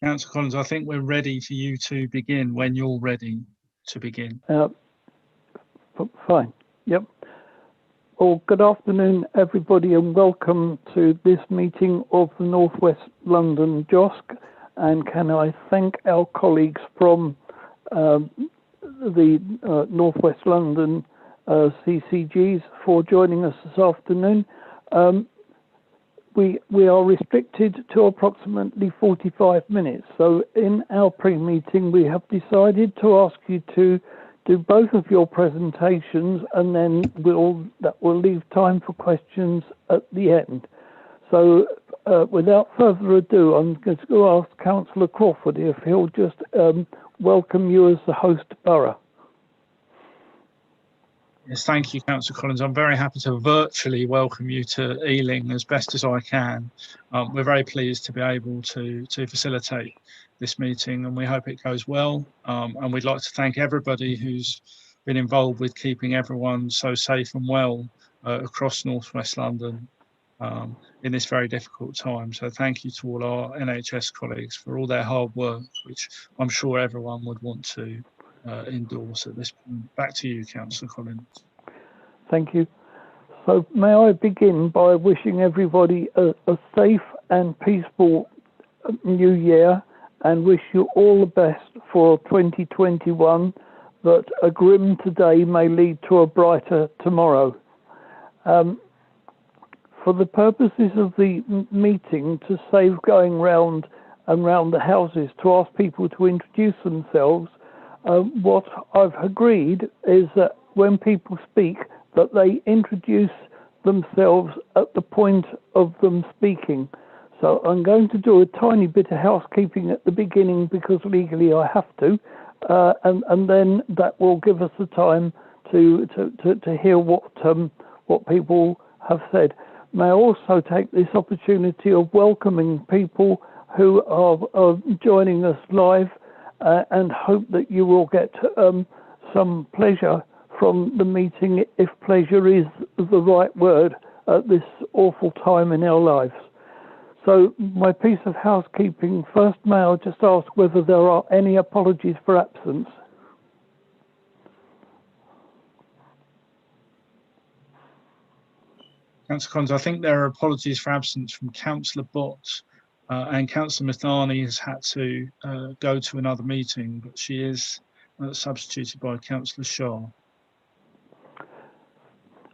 Councillor Collins, I think we're ready for you to begin when you're ready to begin. Fine. Yep. Well, good afternoon, everybody, and welcome to this meeting of the North West London Jhosc. And can I thank our colleagues from the North West London CCGs for joining us this afternoon. We are restricted to approximately 45 minutes. So in our pre-meeting, we have decided to ask you to do both of your presentations, and then that will leave time for questions at the end. So without further ado, I'm going to ask Councillor Crawford if he'll just welcome you as the host borough. Yes, thank you, Councillor Collins. I'm very happy to virtually welcome you to Ealing as best as I can. We're very pleased to be able to facilitate this meeting, and we hope it goes well. And we'd like to thank everybody who's been involved with keeping everyone so safe and well across North West London in this very difficult time. So thank you to all our NHS colleagues for all their hard work, which I'm sure everyone would want to endorse at this point. Back to you, Councillor Collins. Thank you. So may I begin by wishing everybody a safe and peaceful new year, and wish you all the best for 2021, that a grim today may lead to a brighter tomorrow. For the purposes of the meeting, to save going round and round the houses to ask people to introduce themselves, what I've agreed is that when people speak, that they introduce themselves at the point of them speaking. So I'm going to do a tiny bit of housekeeping at the beginning because legally I have to, and then that will give us the time to hear what people have said. May I also take this opportunity of welcoming people who are joining us live, and hope that you will get some pleasure from the meeting, if pleasure is the right word at this awful time in our lives. So my piece of housekeeping, first, may I just ask whether there are any apologies for absence? Councillor Collins, I think there are apologies for absence from Councillor Bott, and Councillor Mathani has had to go to another meeting, but she is substituted by Councillor Shaw.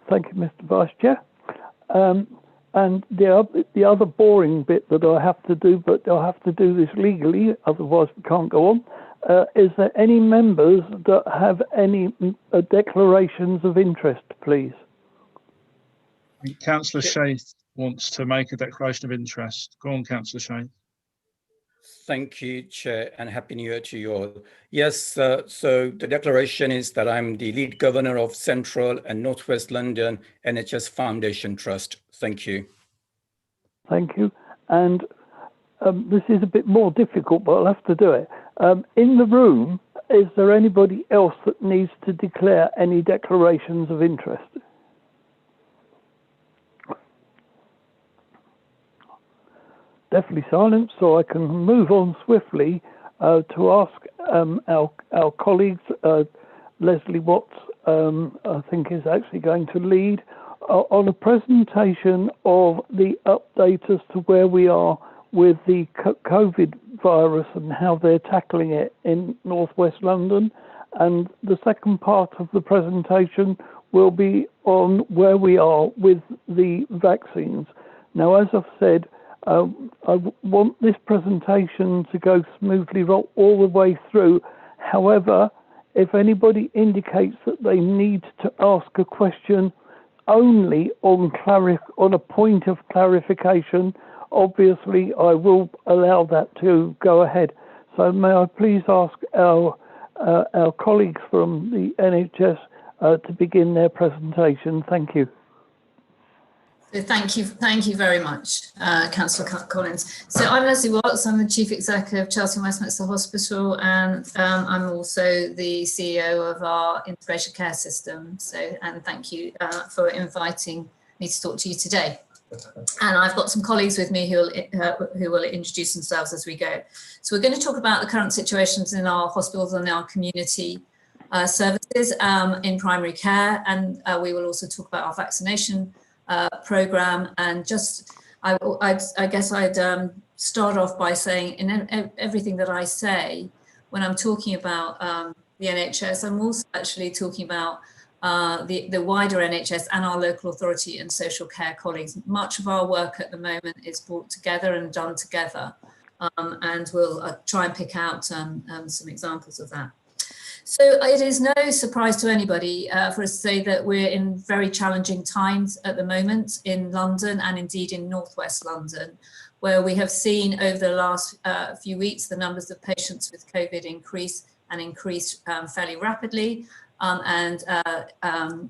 Thank you, Mr. Vice Chair. And the other boring bit that I have to do, but I'll have to do this legally, otherwise we can't go on, is there any members that have any declarations of interest, please? Councillor Shaith wants to make a declaration of interest. Go on, Councillor Shaith. Thank you, Chair, and Happy New Year to you all. Yes, so the declaration is that I'm the lead governor of Central and Northwest London NHS Foundation Trust. Thank you. Thank you. And this is a bit more difficult, but I'll have to do it. In the room, is there anybody else that needs to declare any declarations of interest? Definitely silent, so I can move on swiftly to ask our colleagues, Leslie Watts, I think is actually going to lead on a presentation of the update as to where we are with the COVID virus and how they're tackling it in Northwest London. And the second part of the presentation will be on where we are with the vaccines. Now, as I've said, I want this presentation to go smoothly all the way through. However, if anybody indicates that they need to ask a question only on a point of clarification, obviously I will allow that to go ahead. So may I please ask our colleagues from the NHS to begin their presentation. Thank you. So thank you very much, Councillor Collins. So I'm Leslie Watts, I'm the Chief Executive of Chelsea and Westminster Hospital, and I'm also the CEO of our integrated care system. So, and thank you for inviting me to talk to you today. And I've got some colleagues with me who will introduce themselves as we go. So we're going to talk about the current situations in our hospitals and our community services in primary care, and we will also talk about our vaccination program. And just, I guess I'd start off by saying, in everything that I say, when I'm talking about the NHS, I'm also actually talking about the wider NHS and our local authority and social care colleagues. Much of our work at the moment is brought together and done together, and we'll try and pick out some examples of that. So it is no surprise to anybody for us to say that we're in very challenging times at the moment in London, and indeed in northwest London, where we have seen over the last few weeks the numbers of patients with COVID increase fairly rapidly. In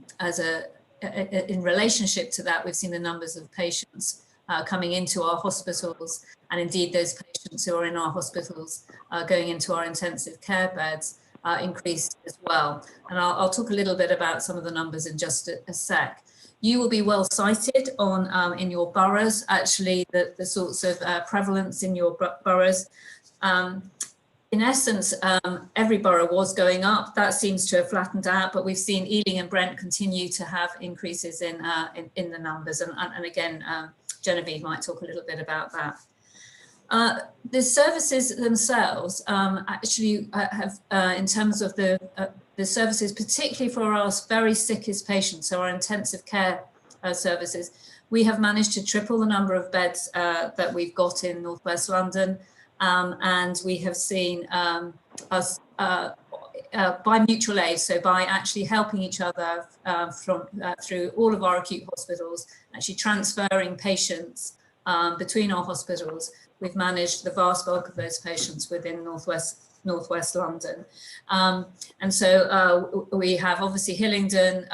relationship to that, we've seen the numbers of patients coming into our hospitals, and indeed those patients who are in our hospitals going into our intensive care beds increased as well. And I'll talk a little bit about some of the numbers in just a sec. You will be well cited on in your boroughs, actually, the sorts of prevalence in your boroughs. In essence, every borough was going up. That seems to have flattened out, but we've seen Ealing and Brent continue to have increases in the numbers. And again, Genevieve might talk a little bit about that. The services themselves actually have, in terms of the services, particularly for our very sickest patients, so our intensive care services, we have managed to triple the number of beds that we've got in northwest London. And we have seen us by mutual aid, so by actually helping each other through all of our acute hospitals, actually transferring patients between our hospitals, we've managed the vast bulk of those patients within northwest London. And so we have obviously Hillingdon,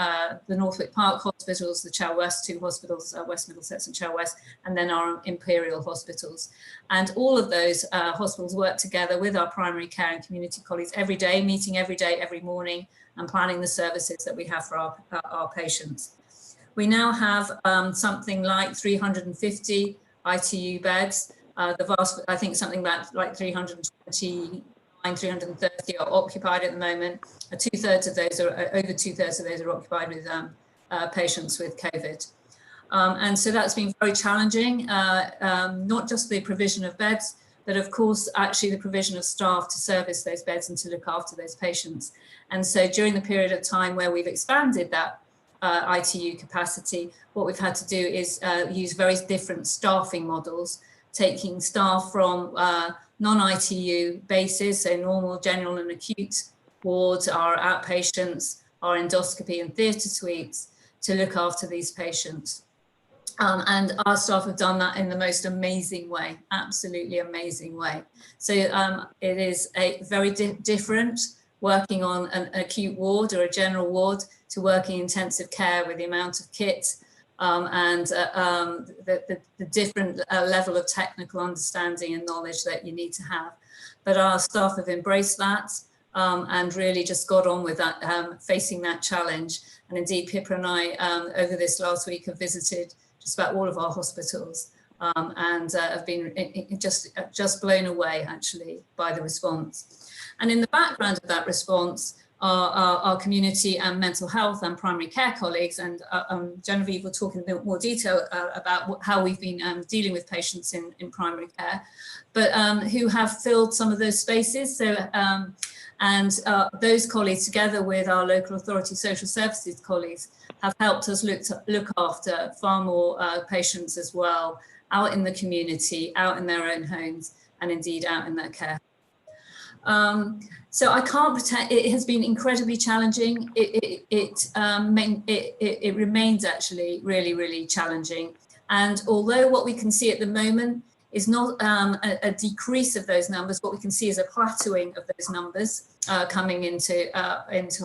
the Northwick Park hospitals, the Chel West 2 hospitals, West Middlesex and Chel West, and then our Imperial hospitals. And all of those hospitals work together with our primary care and community colleagues every day, meeting every day, every morning, and planning the services that we have for our patients. We now have something like 350 ITU beds. I think something like 329, 330 are occupied at the moment. Over two-thirds of those are occupied with patients with COVID. And so that's been very challenging, not just the provision of beds, but of course, actually the provision of staff to service those beds and to look after those patients. And so during the period of time where we've expanded that ITU capacity, what we've had to do is use very different staffing models, taking staff from non-ITU bases, so normal, general and acute wards, our outpatients, our endoscopy and theatre suites, to look after these patients. And our staff have done that in the most amazing way, absolutely amazing way. So it is a very different working on an acute ward or a general ward to working intensive care with the amount of kit and the different level of technical understanding and knowledge that you need to have. But our staff have embraced that and really just got on with that, facing that challenge. And indeed, Pippa and I, over this last week, have visited just about all of our hospitals and have been just blown away, actually, by the response. And in the background of that response, our community and mental health and primary care colleagues, and Genevieve will talk in a bit more detail about how we've been dealing with patients in primary care, but who have filled some of those spaces. So, those colleagues, together with our local authority social services colleagues, have helped us look after far more patients as well, out in the community, out in their own homes, and indeed out in their care. So I can't pretend, it has been incredibly challenging. It remains actually really, really challenging. And although what we can see at the moment is not a decrease of those numbers, what we can see is a plateauing of those numbers coming into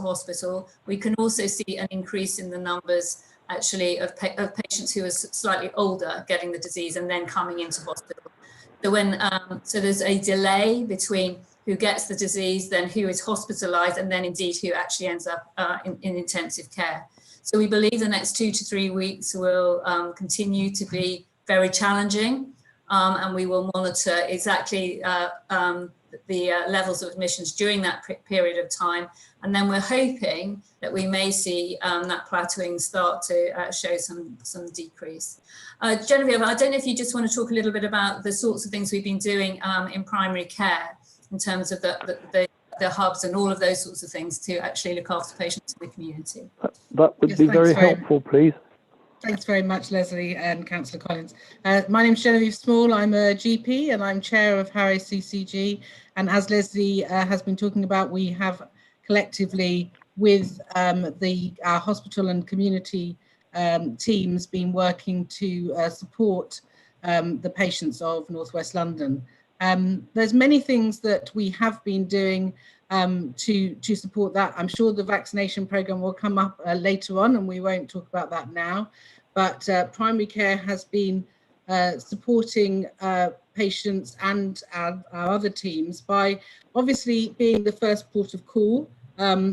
hospital. We can also see an increase in the numbers actually of patients who are slightly older getting the disease and then coming into hospital. So so there's a delay between who gets the disease, then who is hospitalized, and then indeed who actually ends up in intensive care. So we believe the next 2 to 3 weeks will continue to be very challenging, and we will monitor exactly the levels of admissions during that period of time. And then we're hoping that we may see that plateauing start to show some decrease. Genevieve, I don't know if you just want to talk a little bit about the sorts of things we've been doing in primary care in terms of the hubs and all of those sorts of things to actually look after patients in the community. That would be very helpful, please. Thanks very much, Leslie and Councillor Collins. My name is Genevieve Small. I'm a GP and I'm chair of Harrow CCG. And as Leslie has been talking about, we have collectively with our hospital and community teams been working to support the patients of North West London. There's many things that we have been doing to support that. I'm sure the vaccination programme will come up later on and we won't talk about that now, but primary care has been supporting patients and our other teams by obviously being the first port of call.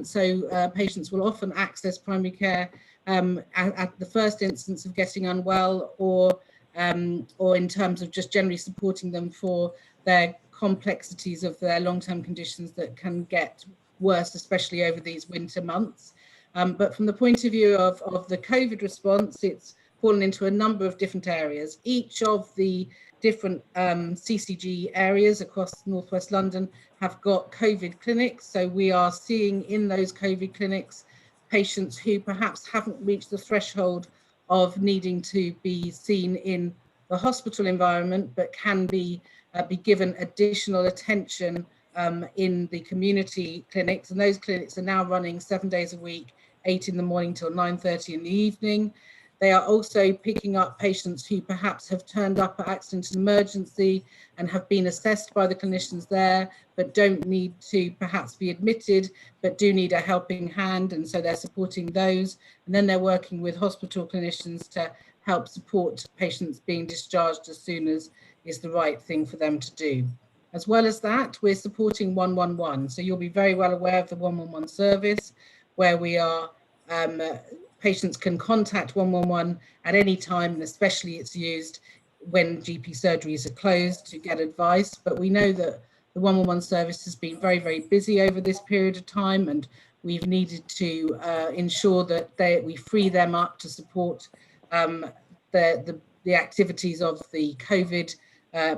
So patients will often access primary care at the first instance of getting unwell, or in terms of just generally supporting them for their complexities of their long-term conditions that can get worse, especially over these winter months. But from the point of view of the COVID response, it's fallen into a number of different areas. Each of the different CCG areas across North West London have got COVID clinics. So we are seeing in those COVID clinics patients who perhaps haven't reached the threshold of needing to be seen in the hospital environment, but can be given additional attention in the community clinics. And those clinics are now running 7 days a week, 8 in the morning till 9:30 in the evening. They are also picking up patients who perhaps have turned up at accident and emergency and have been assessed by the clinicians there, but don't need to perhaps be admitted, but do need a helping hand. And so they're supporting those. And then they're working with hospital clinicians to help support patients being discharged as soon as is the right thing for them to do. As well as that, we're supporting 111. So you'll be very well aware of the 111 service, where we are patients can contact 111 at any time, and especially it's used when GP surgeries are closed to get advice. But we know that the 111 service has been very, very busy over this period of time, and we've needed to ensure that we free them up to support the activities of the COVID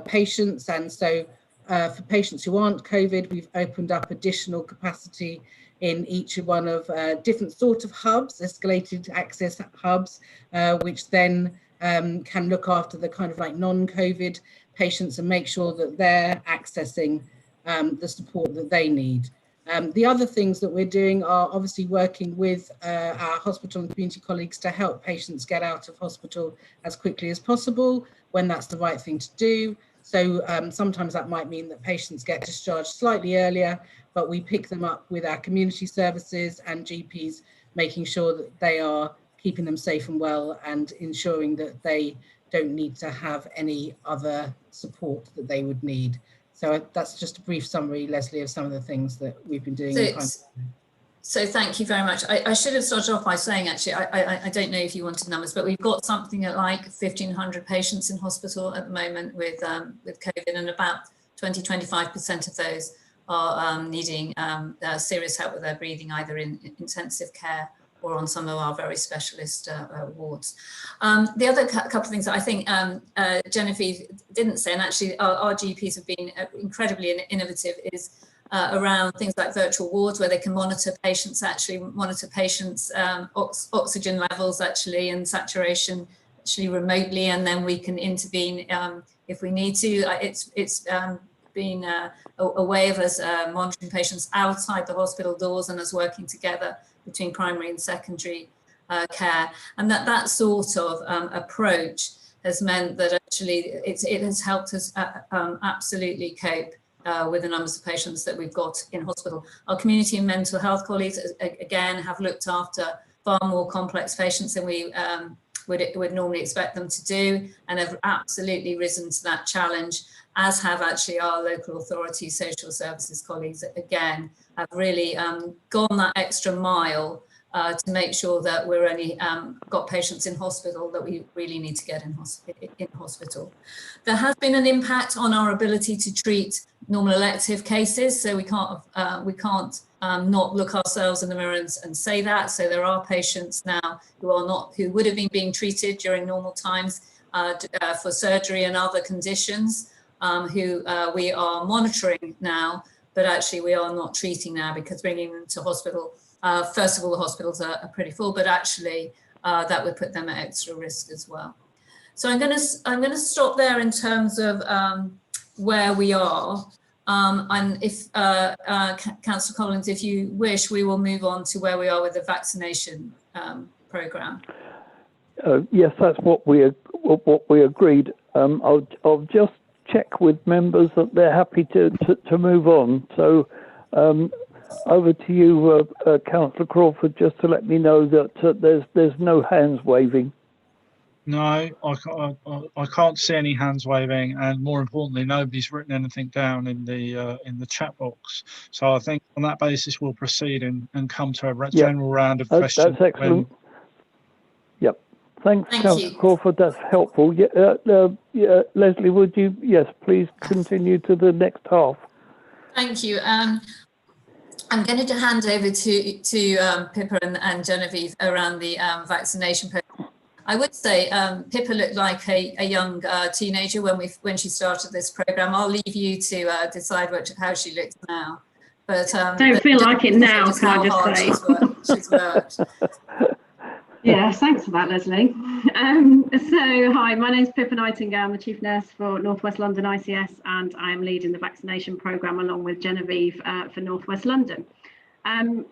patients. And so for patients who aren't COVID, we've opened up additional capacity in each one of different sort of hubs, escalated access hubs, which then can look after the kind of like non-COVID patients and make sure that they're accessing the support that they need. The other things that we're doing are obviously working with our hospital and community colleagues to help patients get out of hospital as quickly as possible when that's the right thing to do. So sometimes that might mean that patients get discharged slightly earlier, but we pick them up with our community services and GPs, making sure that they are keeping them safe and well and ensuring that they don't need to have any other support that they would need. So that's just a brief summary, Leslie, of some of the things that we've been doing. So thank you very much. I should have started off by saying, actually, I don't know if you wanted numbers, but we've got something at like 1,500 patients in hospital at the moment with COVID, and about 20-25% of those are needing serious help with their breathing, either in intensive care or on some of our very specialist wards. The other couple of things that I think Genevieve didn't say, and actually our GPs have been incredibly innovative, is around things like virtual wards, where they can monitor patients oxygen levels actually and saturation actually remotely, and then we can intervene if we need to. It's been a way of us monitoring patients outside the hospital doors and us working together between primary and secondary care. And that sort of approach has meant that actually it has helped us absolutely cope with the numbers of patients that we've got in hospital. Our community and mental health colleagues, again, have looked after far more complex patients than we would normally expect them to do, and have absolutely risen to that challenge, as have actually our local authority social services colleagues. Again, have really gone that extra mile to make sure that we're only got patients in hospital that we really need to get in hospital. There has been an impact on our ability to treat normal elective cases, so we can't not look ourselves in the mirror and say that. So there are patients now who would have been being treated during normal times for surgery and other conditions, who we are monitoring now, but actually we are not treating now because bringing them to hospital. First of all, the hospitals are pretty full, but actually that would put them at extra risk as well. So I'm going to stop there in terms of where we are. And if Councillor Collins, if you wish, we will move on to where we are with the vaccination programme. Yes, that's what we agreed. I'll just check with members that they're happy to move on. So. Over to you, Councillor Crawford, just to let me know that there's no hands waving. No, I can't see any hands waving, and more importantly, nobody's written anything down in the chat box. So I think on that basis we'll proceed and come to a general round of questions. That's excellent. Yep. Thank Councillor you. Crawford. That's helpful. Leslie, would you please continue to the next half? Thank you. I'm going to hand over to Pippa and Genevieve around the vaccination program. I would say Pippa looked like a young teenager when she started this program. I'll leave you to decide how she looks now. But don't feel like it now, can I just say? She's worked. Yeah, thanks for that, Leslie. So, hi, my name's Pippa Nightingale. I'm the Chief Nurse for North West London ICS, and I'm leading the vaccination programme along with Genevieve for North West London. I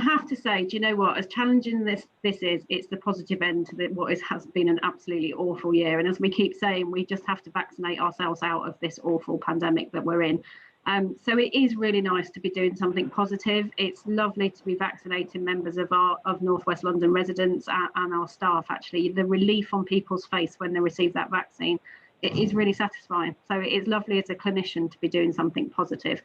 have to say, do you know what? As challenging this is, it's the positive end to what has been an absolutely awful year. And as we keep saying, we just have to vaccinate ourselves out of this awful pandemic that we're in. So it is really nice to be doing something positive. It's lovely to be vaccinating members of North West London residents and our staff. Actually, the relief on people's face when they receive that vaccine, it is really satisfying. So it is lovely as a clinician to be doing something positive.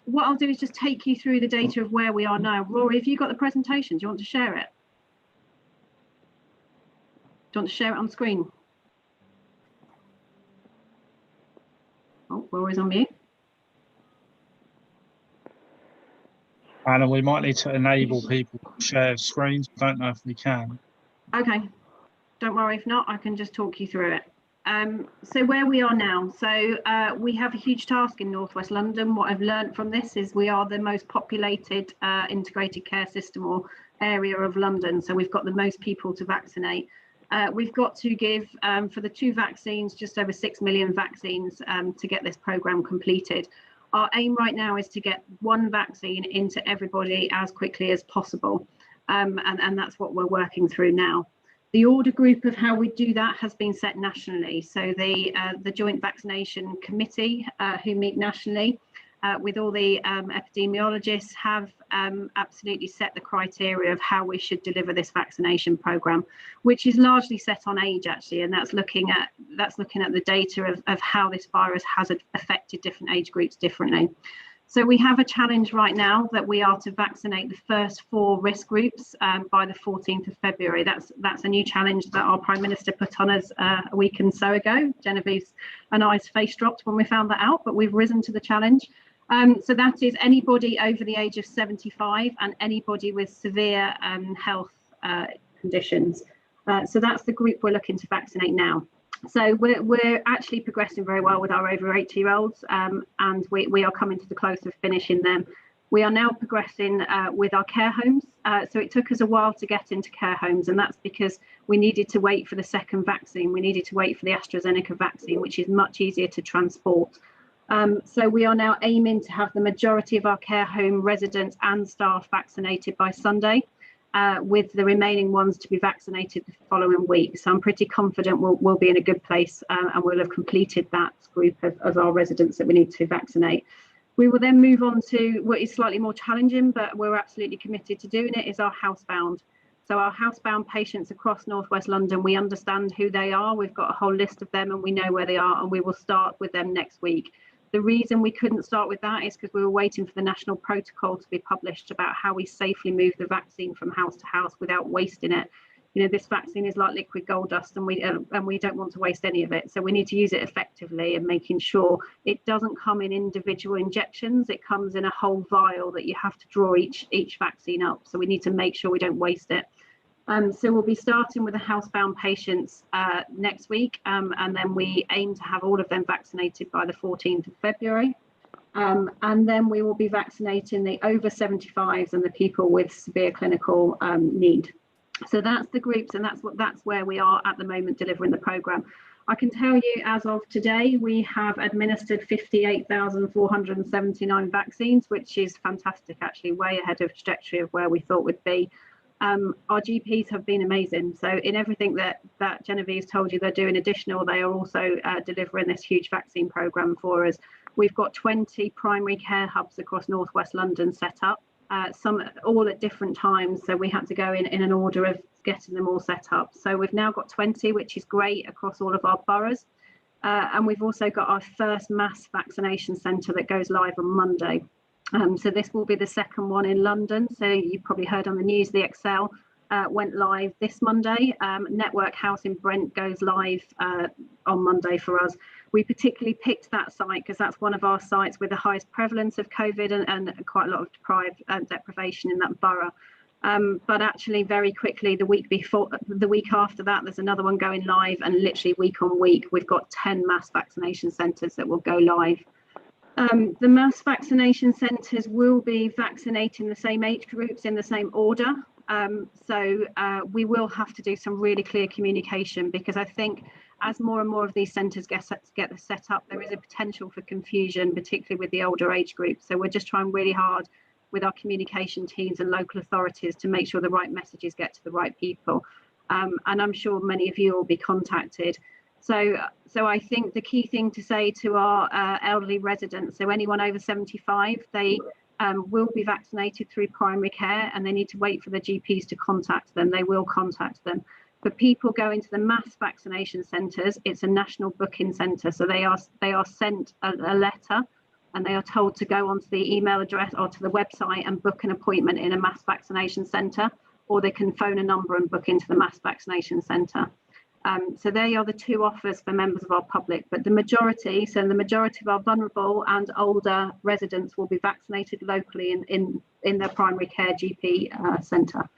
What I'll do is just take you through the data of where we are now. Rory, have you got the presentation? Do you want to share it? Do you want to share it on screen? Oh, Rory's on mute. Anna, we might need to enable people to share screens. I don't know if we can. Okay, don't worry. If not, I can just talk you through it. So where we are now, so we have a huge task in North West London. What I've learned from this is we are the most populated integrated care system or area of London. So we've got the most people to vaccinate. We've got to give, for the 2 vaccines, just over 6 million vaccines to get this programme completed. Our aim right now is to get 1 vaccine into everybody as quickly as possible. And that's what we're working through now. The order group of how we do that has been set nationally. So the Joint Vaccination Committee, who meet nationally with all the epidemiologists, have absolutely set the criteria of how we should deliver this vaccination programme, which is largely set on age actually, and that's looking at the data of how this virus has affected different age groups differently. So we have a challenge right now that we are to vaccinate the first 4 risk groups by the 14th of February. That's a new challenge that our Prime Minister put on us a week and so ago. Genevieve's and I's face dropped when we found that out, but we've risen to the challenge. So that is anybody over the age of 75 and anybody with severe health conditions. So that's the group we're looking to vaccinate now. So we're actually progressing very well with our over 80-year-olds, and we are coming to the close of finishing them. We are now progressing with our care homes. So it took us a while to get into care homes, and that's because we needed to wait for the second vaccine. We needed to wait for the AstraZeneca vaccine, which is much easier to transport. So we are now aiming to have the majority of our care home residents and staff vaccinated by Sunday, with the remaining ones to be vaccinated the following week. So I'm pretty confident we'll be in a good place, and we'll have completed that group of our residents that we need to vaccinate. We will then move on to what is slightly more challenging, but we're absolutely committed to doing it, is our housebound. So our housebound patients across North West London, we understand who they are. We've got a whole list of them and we know where they are, and we will start with them next week. The reason we couldn't start with that is because we were waiting for the national protocol to be published about how we safely move the vaccine from house to house without wasting it. This vaccine is like liquid gold dust, and we don't want to waste any of it. So we need to use it effectively, and making sure it doesn't come in individual injections. It comes in a whole vial that you have to draw each vaccine up. So we need to make sure we don't waste it. So we'll be starting with the housebound patients next week, and then we aim to have all of them vaccinated by the 14th of February. And then we will be vaccinating the over 75s and the people with severe clinical need. So that's the groups, and that's where we are at the moment delivering the programme. I can tell you, as of today, we have administered 58,479 vaccines, which is fantastic, actually, way ahead of trajectory of where we thought we'd be. Our GPs have been amazing. So in everything that Genevieve's told you they're doing additional, they are also delivering this huge vaccine programme for us. We've got 20 primary care hubs across northwest London set up. Some all at different times, so we had to go in an order of getting them all set up. So we've now got 20, which is great, across all of our boroughs, and we've also got our first mass vaccination centre that goes live on Monday. So this will be the second one in London. So you probably heard on the news, the Excel went live this Monday. Network House in Brent goes live on Monday for us. We particularly picked that site because that's one of our sites with the highest prevalence of COVID and quite a lot of deprivation in that borough. But actually very quickly, the week after that, there's another one going live, and literally week on week, we've got 10 mass vaccination centres that will go live. The mass vaccination centres will be vaccinating the same age groups in the same order. So we will have to do some really clear communication, because I think as more and more of these centres get set up, there is a potential for confusion, particularly with the older age groups. So we're just trying really hard with our communication teams and local authorities to make sure the right messages get to the right people. And I'm sure many of you will be contacted. So I think the key thing to say to our elderly residents, so anyone over 75, they will be vaccinated through primary care, and they need to wait for their GPs to contact them. They will contact them. For people going to the mass vaccination centres, it's a national booking centre. So they are sent a letter, and they are told to go onto the email address or to the website and book an appointment in a mass vaccination centre, or they can phone a number and book into the mass vaccination centre. So they are the two offers for members of our public, but the majority of our vulnerable and older residents will be vaccinated locally in their primary care GP centre.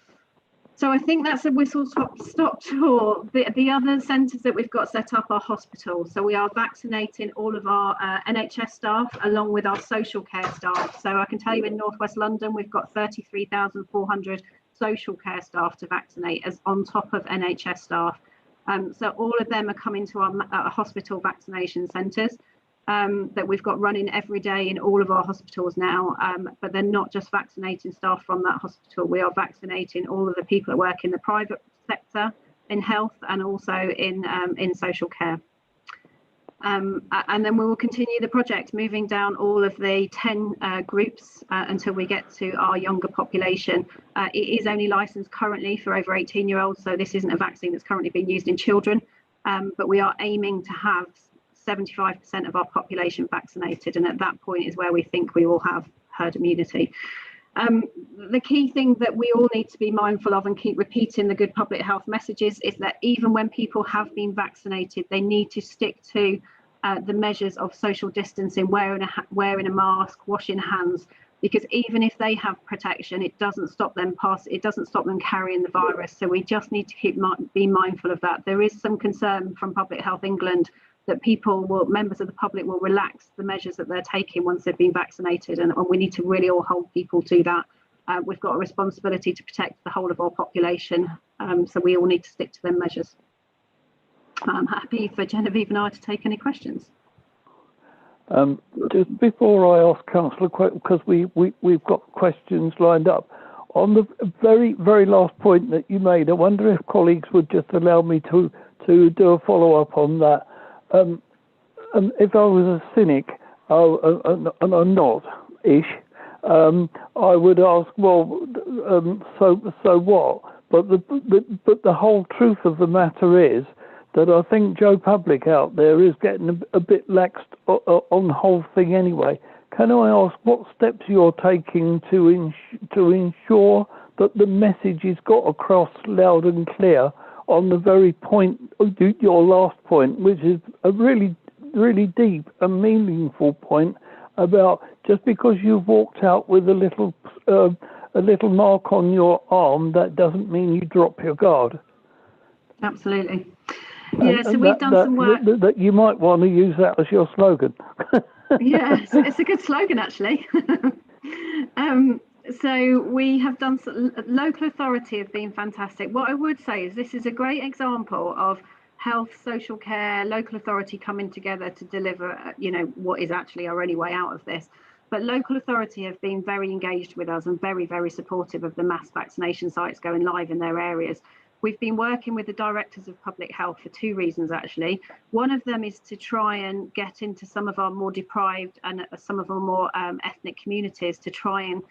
So I think that's a whistle-stop tour. The other centres that we've got set up are hospitals. So we are vaccinating all of our NHS staff along with our social care staff. So I can tell you in Northwest London, we've got 33,400 social care staff to vaccinate as on top of NHS staff. So all of them are coming to our hospital vaccination centres that we've got running every day in all of our hospitals now. But they're not just vaccinating staff from that hospital. We are vaccinating all of the people that work in the private sector, in health, and also in social care. And then we will continue the project, moving down all of the 10 groups until we get to our younger population. It is only licensed currently for over 18-year-olds, so this isn't a vaccine that's currently being used in children, but we are aiming to have 75% of our population vaccinated, and at that point is where we think we will have herd immunity. The key thing that we all need to be mindful of and keep repeating the good public health messages is that even when people have been vaccinated, they need to stick to the measures of social distancing, wearing a mask, washing hands, because even if they have protection, it doesn't stop them carrying the virus. So we just need to be mindful of that. There is some concern from Public Health England that members of the public will relax the measures that they're taking once they've been vaccinated, and we need to really all hold people to that. We've got a responsibility to protect the whole of our population, so we all need to stick to them measures. I'm happy for Genevieve and I to take any questions. Just before I ask Councillor, because we've got questions lined up, on the very, very last point that you made, I wonder if colleagues would just allow me to do a follow-up on that. If I was a cynic, and I'm not-ish, I would ask, well, so what? But the whole truth of the matter is that I think Joe Public out there is getting a bit lax on the whole thing anyway. Can I ask what steps you're taking to ensure that the message is got across loud and clear on the very point, your last point, which is a really, really deep and meaningful point about just because you've walked out with a little mark on your arm, that doesn't mean you drop your guard. Absolutely. Yeah, so we've done some work. That you might want to use that as your slogan. Yes, it's a good slogan, actually. So we have done, local authority have been fantastic. What I would say is this is a great example of health, social care, local authority coming together to deliver, what is actually our only way out of this. But local authority have been very engaged with us and very, very supportive of the mass vaccination sites going live in their areas. We've been working with the directors of public health for two reasons, actually. One of them is to try and get into some of our more deprived and some of our more ethnic communities to try and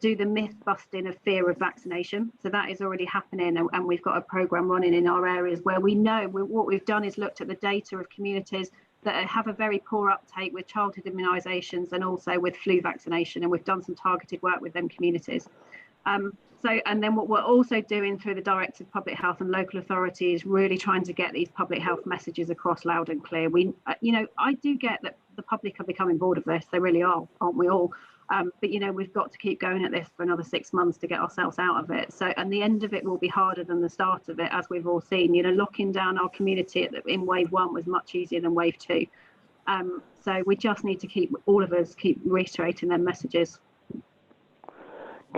do the myth busting of fear of vaccination. So that is already happening, and we've got a programme running in our areas where we know what we've done is looked at the data of communities that have a very poor uptake with childhood immunisations and also with flu vaccination, and we've done some targeted work with them communities. And then what we're also doing through the Director of Public Health and local authority is really trying to get these public health messages across loud and clear. I do get that the public are becoming bored of this. They really are, aren't we all? But we've got to keep going at this for another 6 months to get ourselves out of it. So, and the end of it will be harder than the start of it, as we've all seen. Locking down our community in wave 1 was much easier than wave 2. So we just need to all of us keep reiterating their messages.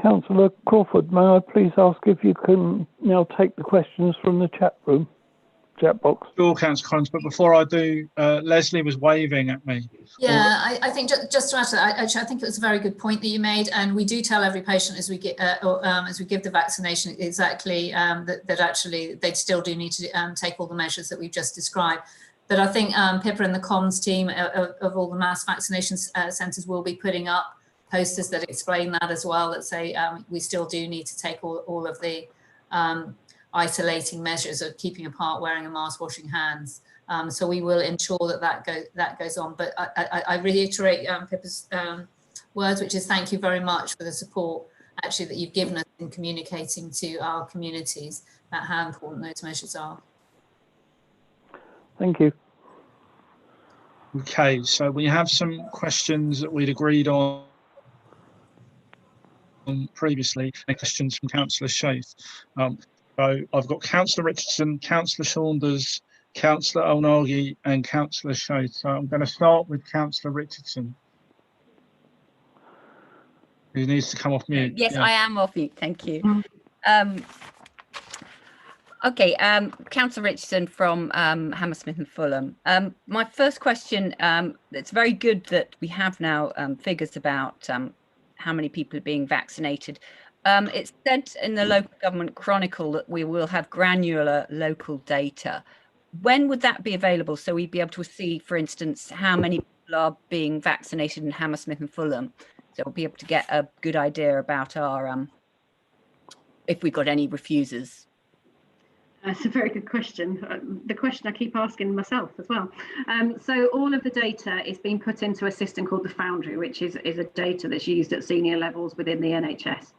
Councillor Crawford, may I please ask if you can now take the questions from the chat box? Sure, Councillor Collins, but before I do, Leslie was waving at me. Yeah, I think just to add to that, actually, I think it was a very good point that you made, and we do tell every patient as we give the vaccination exactly that actually they still do need to take all the measures that we've just described. But I think Pippa and the comms team of all the mass vaccination centres will be putting up posters that explain that as well, that say we still do need to take all of the isolating measures of keeping apart, wearing a mask, washing hands. So we will ensure that goes on. But I reiterate Pippa's words, which is thank you very much for the support actually that you've given us in communicating to our communities about how important those measures are. Thank you. Okay, so we have some questions that we'd agreed on previously, and questions from Councillor Shaith. So I've got Councillor Richardson, Councillor Saunders, Councillor Onagi and Councillor Shaith. So I'm going to start with Councillor Richardson, who needs to come off mute. Yes, yeah. I am off mute, thank you. Okay, Councillor Richardson from Hammersmith and Fulham. My first question, it's very good that we have now figures about how many people are being vaccinated. It's said in the Local Government Chronicle that we will have granular local data. When would that be available? So we'd be able to see, for instance, how many people are being vaccinated in Hammersmith and Fulham. So we'll be able to get a good idea about our, if we've got any refusers. That's a very good question. The question I keep asking myself as well. So all of the data is being put into a system called the Foundry, which is a data that's used at senior levels within the NHS.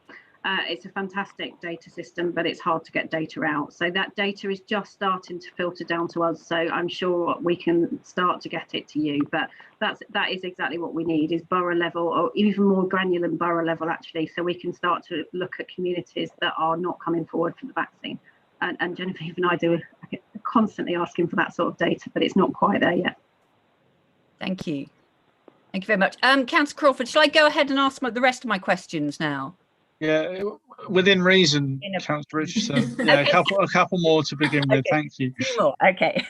It's a fantastic data system, but it's hard to get data out. So that data is just starting to filter down to us. So I'm sure we can start to get it to you, but that is exactly what we need, is borough level, or even more granular than borough level actually, so we can start to look at communities that are not coming forward for the vaccine. And Genevieve and I do constantly asking for that sort of data, but it's not quite there yet. Thank you. Thank you very much. Councillor Crawford, shall I go ahead and ask the rest of my questions now? Yeah, within reason, Councillor Richardson. Yeah, okay. a couple more to begin with. Okay. Thank you. 2 more. Okay.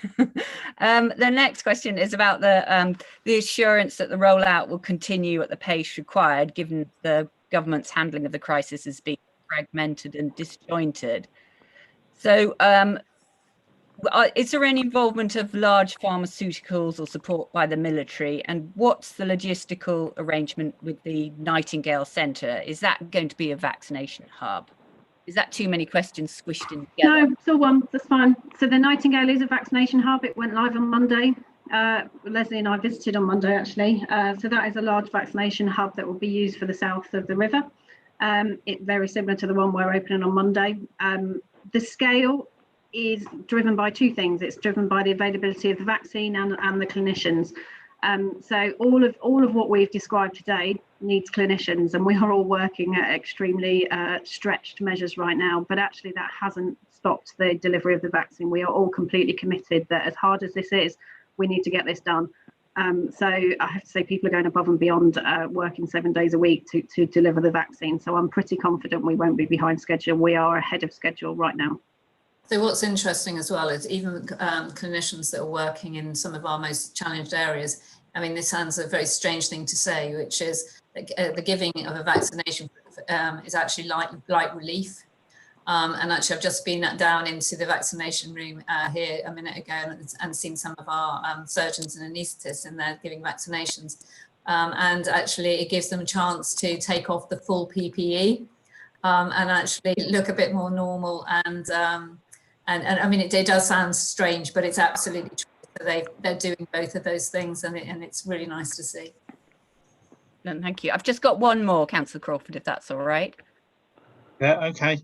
The next question is about the assurance that the rollout will continue at the pace required, given the government's handling of the crisis has been fragmented and disjointed. So is there any involvement of large pharmaceuticals or support by the military? And what's the logistical arrangement with the Nightingale Centre? Is that going to be a vaccination hub? Is that too many questions squished in together? No, it's all one. That's fine. So the Nightingale is a vaccination hub. It went live on Monday. Leslie and I visited on Monday, actually. So that is a large vaccination hub that will be used for the south of the river. It's very similar to the one we're opening on Monday. The scale is driven by two things. It's driven by the availability of the vaccine and the clinicians. So all of what we've described today needs clinicians, and we are all working at extremely stretched measures right now, but actually that hasn't stopped the delivery of the vaccine. We are all completely committed that as hard as this is, we need to get this done. So I have to say people are going above and beyond, working 7 days a week to deliver the vaccine. So I'm pretty confident we won't be behind schedule. We are ahead of schedule right now. So what's interesting as well is even clinicians that are working in some of our most challenged areas. I mean, this sounds a very strange thing to say, which is that the giving of a vaccination is actually light relief. And actually, I've just been down into the vaccination room here a minute ago and seen some of our surgeons and anaesthetists in there giving vaccinations. And actually, it gives them a chance to take off the full PPE and actually look a bit more normal. And I mean, it does sound strange, but it's absolutely true. So they're doing both of those things, and it's really nice to see. Thank you. I've just got one more, Councillor Crawford, if that's all right. Yeah, okay.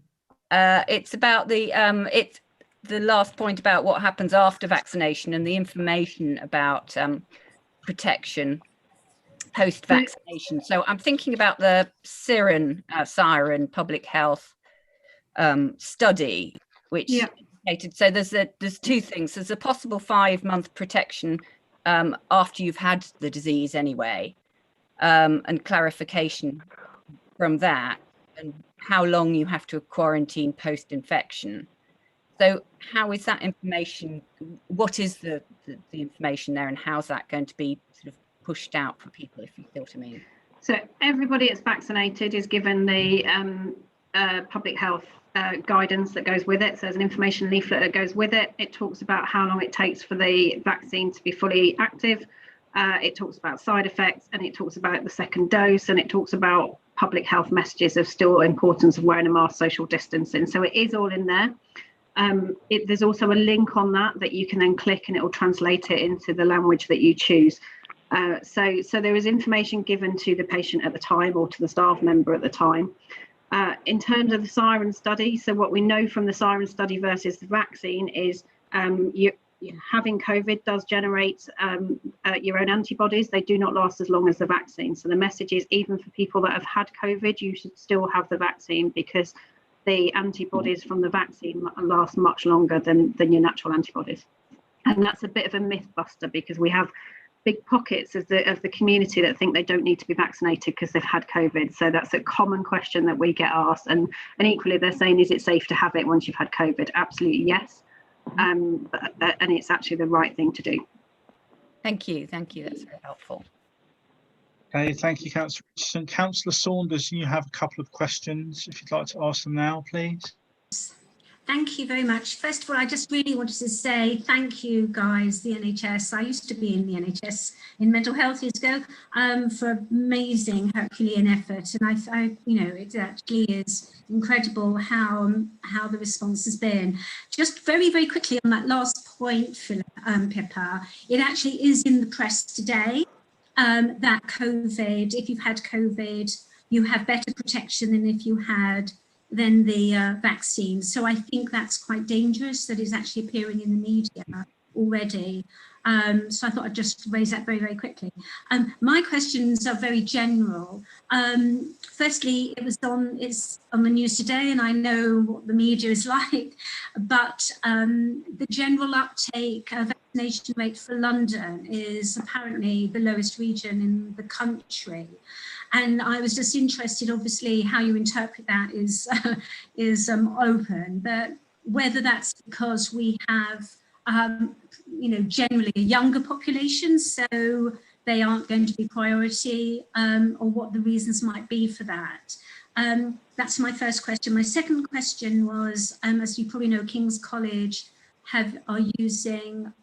It's about it's the last point about what happens after vaccination and the information about protection post-vaccination. So I'm thinking about the Siren Public Health study, which indicated, so there's two things. There's a possible 5-month protection after you've had the disease anyway, and clarification from that, and how long you have to quarantine post-infection. So how is that information, what is the information there, and how's that going to be sort of pushed out for people, if you see what I mean? So everybody that's vaccinated is given the public health guidance that goes with it. So there's an information leaflet that goes with it. It talks about how long it takes for the vaccine to be fully active. It talks about side effects, and it talks about the second dose, and it talks about public health messages of still importance of wearing a mask, social distancing. So it is all in there. There's also a link on that you can then click, and it will translate it into the language that you choose. So there is information given to the patient at the time or to the staff member at the time. In terms of the Siren Study, so what we know from the Siren Study versus the vaccine is having COVID does generate your own antibodies. They do not last as long as the vaccine. So the message is, even for people that have had COVID, you should still have the vaccine, because the antibodies from the vaccine last much longer than your natural antibodies. And that's a bit of a myth buster, because we have big pockets of the community that think they don't need to be vaccinated because they've had COVID. So that's a common question that we get asked. And equally, they're saying, is it safe to have it once you've had COVID? Absolutely yes. And it's actually the right thing to do. Thank you. That's very helpful. Okay, thank you, Councillor Richardson. Councillor Saunders, you have a couple of questions. If you'd like to ask them now, please. Thank you very much. First of all, I just really wanted to say thank you, guys, the NHS. I used to be in the NHS in mental health years ago, for amazing Herculean effort. And I it actually is incredible how the response has been. Just very, very quickly on that last point, Pippa, it actually is in the press today that COVID, if you've had COVID, you have better protection than if you had the vaccine. So I think that's quite dangerous, that is actually appearing in the media already. So I thought I'd just raise that very, very quickly. My questions are very general. Firstly, it's on the news today, and I know what the media is like, but the general uptake vaccination rate for London is apparently the lowest region in the country. And I was just interested, obviously, how you interpret that is open, but whether that's because we have, generally a younger population, so they aren't going to be priority, or what the reasons might be for that. That's my first question. My second question was, as you probably know, King's College are using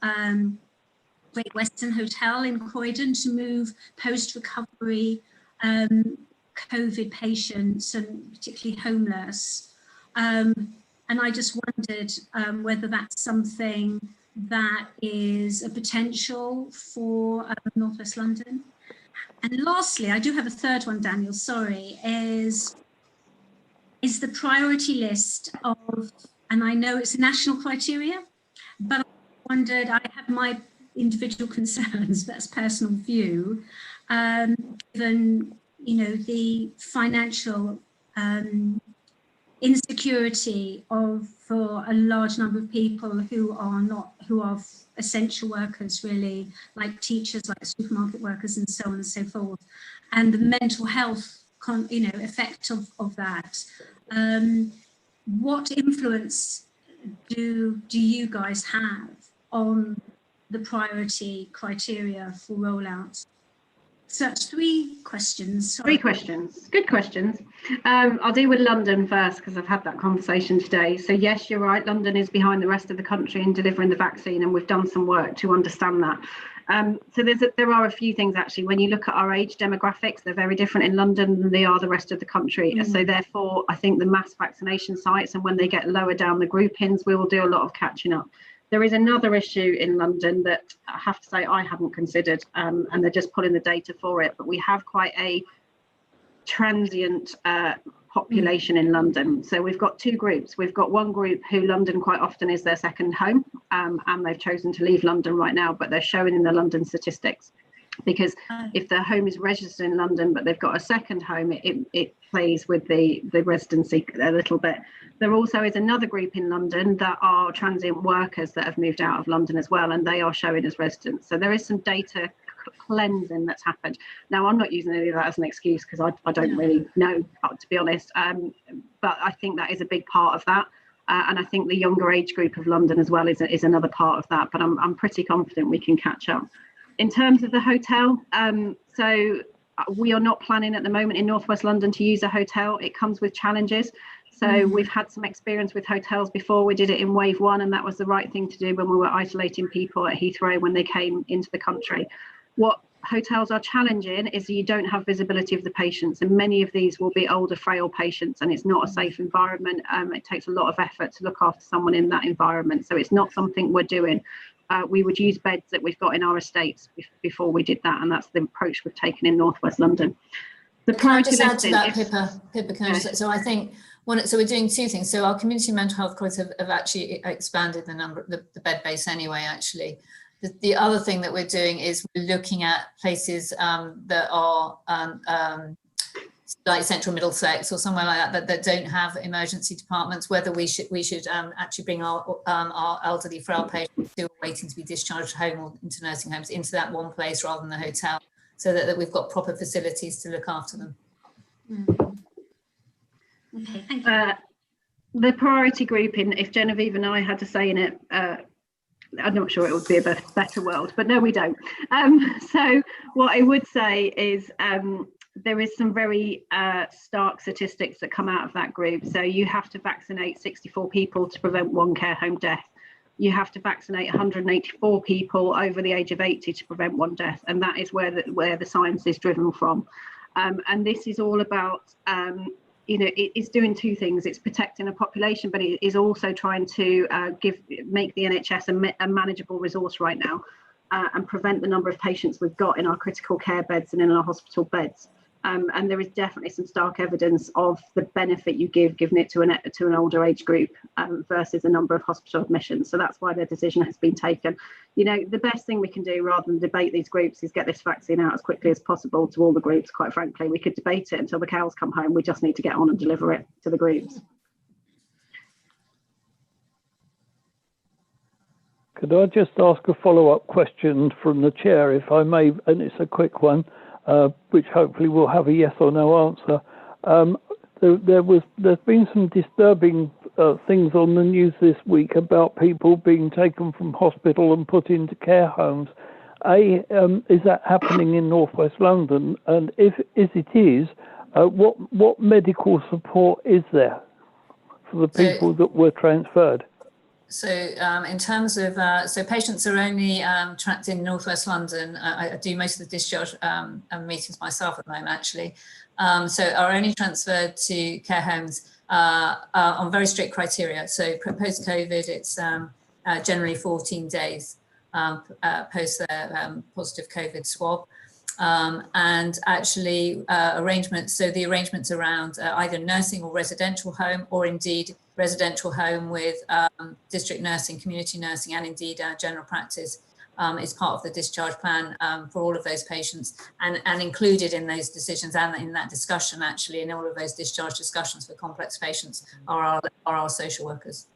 Great Western Hotel in Croydon to move post-recovery COVID patients, and particularly homeless, And I just wondered whether that's something that is a potential for North West London. And lastly, I do have a third one, Daniel, sorry, is the priority list of, and I know it's a national criteria, but I wondered, I have my individual concerns, that's personal view, given, you know, the financial insecurity for a large number of people who are essential workers, really, like teachers, like supermarket workers, and so on and so forth, and the mental health effect of that. What influence do you guys have on the priority criteria for rollout? So that's 3 questions. Sorry. 3 questions. Good questions. I'll deal with London first because I've had that conversation today. So yes, you're right. London is behind the rest of the country in delivering the vaccine, and we've done some work to understand that. So there are a few things actually. When you look at our age demographics, they're very different in London than they are the rest of the country. So therefore, I think the mass vaccination sites, and when they get lower down the groupings, we will do a lot of catching up. There is another issue in London that I have to say I hadn't considered, and they're just pulling the data for it, but we have quite a transient population in London. So we've got 2 groups. We've got one group who London quite often is their second home, and they've chosen to leave London right now, but they're showing in the London statistics. Because if their home is registered in London, but they've got a second home, it plays with the residency a little bit. There also is another group in London that are transient workers that have moved out of London as well, and they are showing as residents. So there is some data cleansing that's happened. Now, I'm not using any of that as an excuse because I don't really know, to be honest, but I think that is a big part of that. And I think the younger age group of London as well is another part of that, but I'm pretty confident we can catch up. In terms of the hotel, so we are not planning at the moment in North West London to use a hotel. It comes with challenges. So we've had some experience with hotels before. We did it in wave 1, and that was the right thing to do when we were isolating people at Heathrow when they came into the country. What hotels are challenging is you don't have visibility of the patients, and many of these will be older, frail patients, and it's not a safe environment. It takes a lot of effort to look after someone in that environment. So it's not something we're doing. We would use beds that we've got in our estates before we did that, and that's the approach we've taken in North West London. Can I just add to that, Pippa? Can I just, so I think so we're doing 2 things. So our community mental health colleagues have actually expanded the number, the bed base anyway. Actually, the other thing that we're doing is we're looking at places that are like Central Middlesex or somewhere like that don't have emergency departments. Whether we should actually bring our elderly frail patients who are waiting to be discharged home or into nursing homes into that one place rather than the hotel, so that we've got proper facilities to look after them. Okay, thank you. The priority grouping, if Genevieve and I had to say in it, I'm not sure it would be a better world, but no, we don't. So what I would say is there is some very stark statistics that come out of that group. So you have to vaccinate 64 people to prevent 1 care home death. You have to vaccinate 184 people over the age of 80 to prevent 1 death. And that is where the science is driven from. And this is all about, it's doing 2 things. It's protecting a population, but it is also trying to make the NHS a manageable resource right now and prevent the number of patients we've got in our critical care beds and in our hospital beds. And there is definitely some stark evidence of the benefit you giving it to an older age group versus the number of hospital admissions. So that's why the decision has been taken. The best thing we can do rather than debate these groups is get this vaccine out as quickly as possible to all the groups. Quite frankly, we could debate it until the cows come home. We just need to get on and deliver it to the groups. Could I just ask a follow-up question from the chair, if I may, and it's a quick one, which hopefully will have a yes or no answer. There's been some disturbing things on the news this week about people being taken from hospital and put into care homes. Is that happening in North West London? And if it is, what medical support is there for the people that were transferred? So in terms of, so patients are only tracked in Northwest London. I do most of the discharge meetings myself at the moment, actually. So are only transferred to care homes on very strict criteria. So post-COVID, it's generally 14 days post their positive COVID swab. And actually arrangements, so the arrangements around either nursing or residential home, or indeed residential home with district nursing, community nursing, and indeed general practice is part of the discharge plan for all of those patients, and included in those decisions and in that discussion, actually, in all of those discharge discussions for complex patients are our social workers.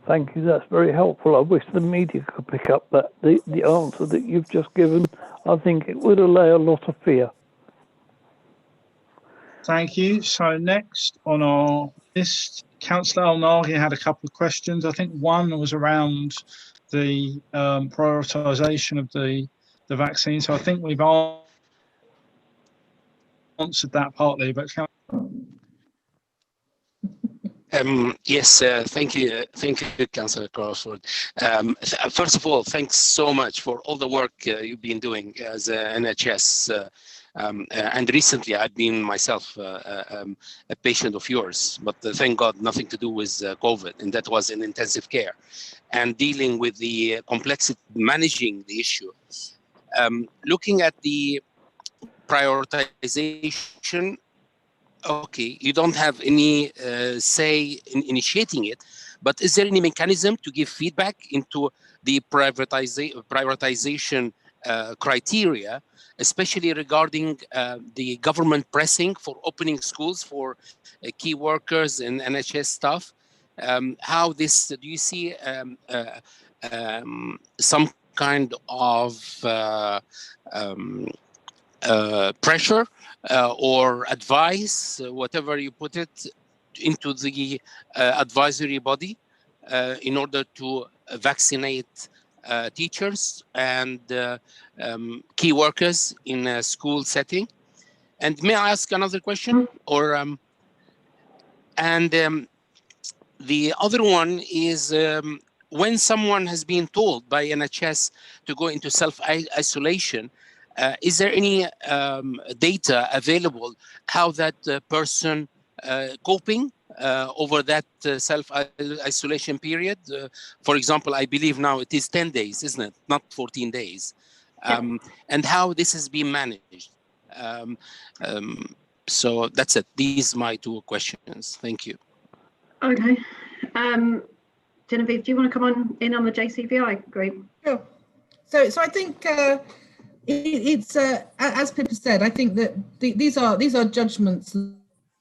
Thank you, that's very helpful. I wish the media could pick up that the answer that you've just given. I think it would allay a lot of fear. Thank you. So next on our list, Councillor Al-Naghi had a couple of questions. I think one was around the prioritisation of the vaccine. So I think we've answered that partly, but Yes, thank you, Councillor Crawford. First of all, thanks so much for all the work you've been doing as NHS. And recently, I've been myself a patient of yours, but thank God, nothing to do with COVID, and that was in intensive care. And dealing with the complexity, managing the issue, looking at the prioritization. Okay, you don't have any say in initiating it, but is there any mechanism to give feedback into the prioritization criteria, especially regarding the government pressing for opening schools for key workers and NHS staff? How this, do you see some kind of pressure or advice, whatever you put it, into the advisory body in order to vaccinate teachers and key workers in a school setting? And may I ask another question? Or the other one is, when someone has been told by NHS to go into self-isolation, is there any data available how that person coping over that self-isolation period? For example, I believe now it is 10 days, isn't it? Not 14 days. And how this is being managed. So that's it. These are my two questions. Thank you. Okay. Genevieve, do you want to come in on the JCVI group? Sure. So I think it's as Pippa said, I think that these are judgments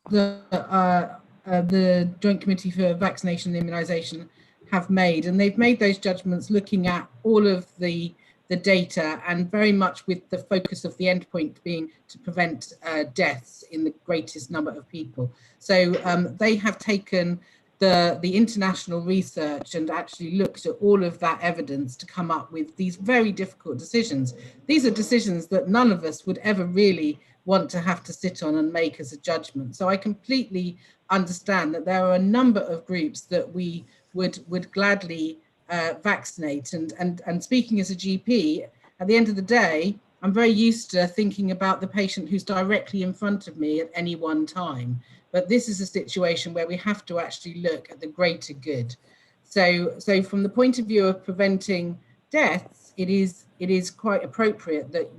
that the Joint Committee for Vaccination and Immunisation have made, and they've made those judgments looking at all of the data, and very much with the focus of the endpoint being to prevent deaths in the greatest number of people. So they have taken the international research and actually looked at all of that evidence to come up with these very difficult decisions. These are decisions that none of us would ever really want to have to sit on and make as a judgment. So I completely understand that there are a number of groups that we would gladly vaccinate. And speaking as a GP, at the end of the day, I'm very used to thinking about the patient who's directly in front of me at any one time. But this is a situation where we have to actually look at the greater good. So from the point of view of preventing deaths, it is quite appropriate that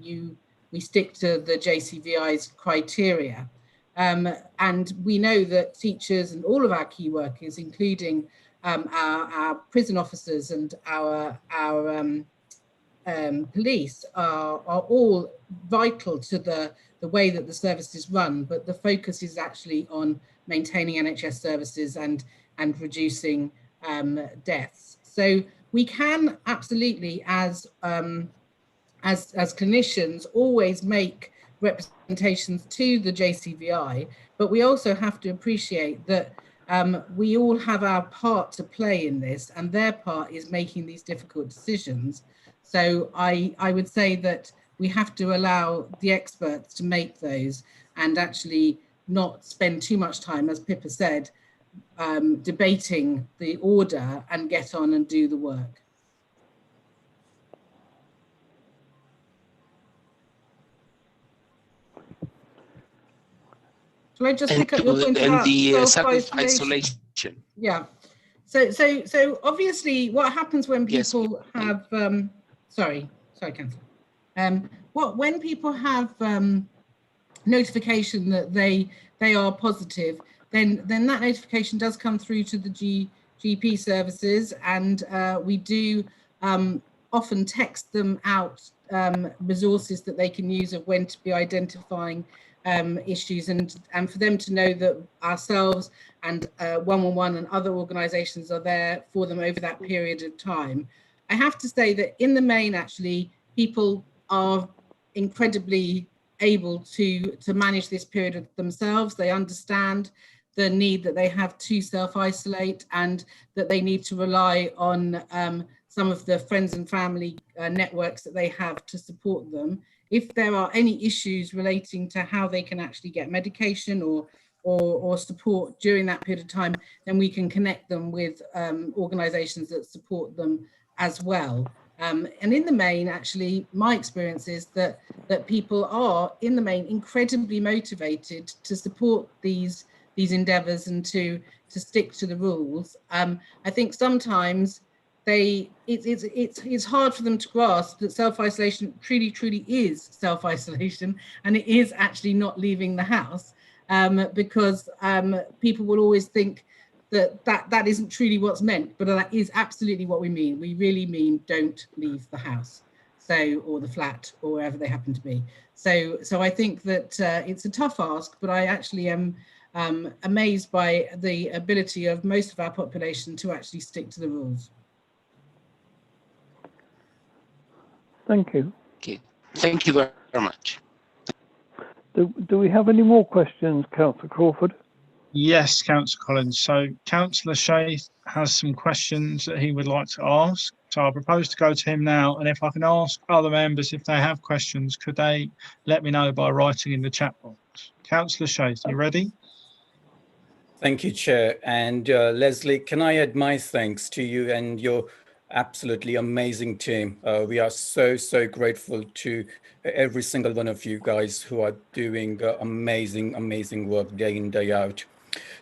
we stick to the JCVI's criteria. And we know that teachers and all of our key workers, including our prison officers and our police, are all vital to the way that the service is run, but the focus is actually on maintaining NHS services and reducing deaths. So we can absolutely, as clinicians, always make representations to the JCVI, but we also have to appreciate that we all have our part to play in this, and their part is making these difficult decisions. So I would say that we have to allow the experts to make those, and actually not spend too much time, as Pippa said, debating the order and get on and do the work. Shall I just pick up your point about the self-isolation? Yeah. So obviously, what happens when people have sorry, Councillor. When people have notification that they are positive, then that notification does come through to the GP services, and we do often text them out resources that they can use of when to be identifying issues, and for them to know that ourselves and 111 and other organisations are there for them over that period of time. I have to say that in the main, actually, people are incredibly able to manage this period themselves. They understand the need that they have to self-isolate, and that they need to rely on some of the friends and family networks that they have to support them. If there are any issues relating to how they can actually get medication or support during that period of time, then we can connect them with organisations that support them as well. And in the main, actually, my experience is that people are, in the main, incredibly motivated to support these endeavours and to stick to the rules. I think sometimes it's hard for them to grasp that self-isolation truly is self-isolation, and it is actually not leaving the house, because people will always think that isn't truly what's meant, but that is absolutely what we mean. We really mean don't leave the house, or the flat, or wherever they happen to be. So I think that it's a tough ask, but I actually am amazed by the ability of most of our population to actually stick to the rules. Thank you. Okay, thank you very much. Do we have any more questions, Councillor Crawford? Yes, Councillor Collins. So Councillor Shea has some questions that he would like to ask. So I propose to go to him now, and if I can ask other members if they have questions, could they let me know by writing in the chat box? Councillor Shea, are you ready? Thank you, Chair. And Leslie, can I add my thanks to you and your absolutely amazing team. We are so grateful to every single one of you guys who are doing amazing work day in, day out.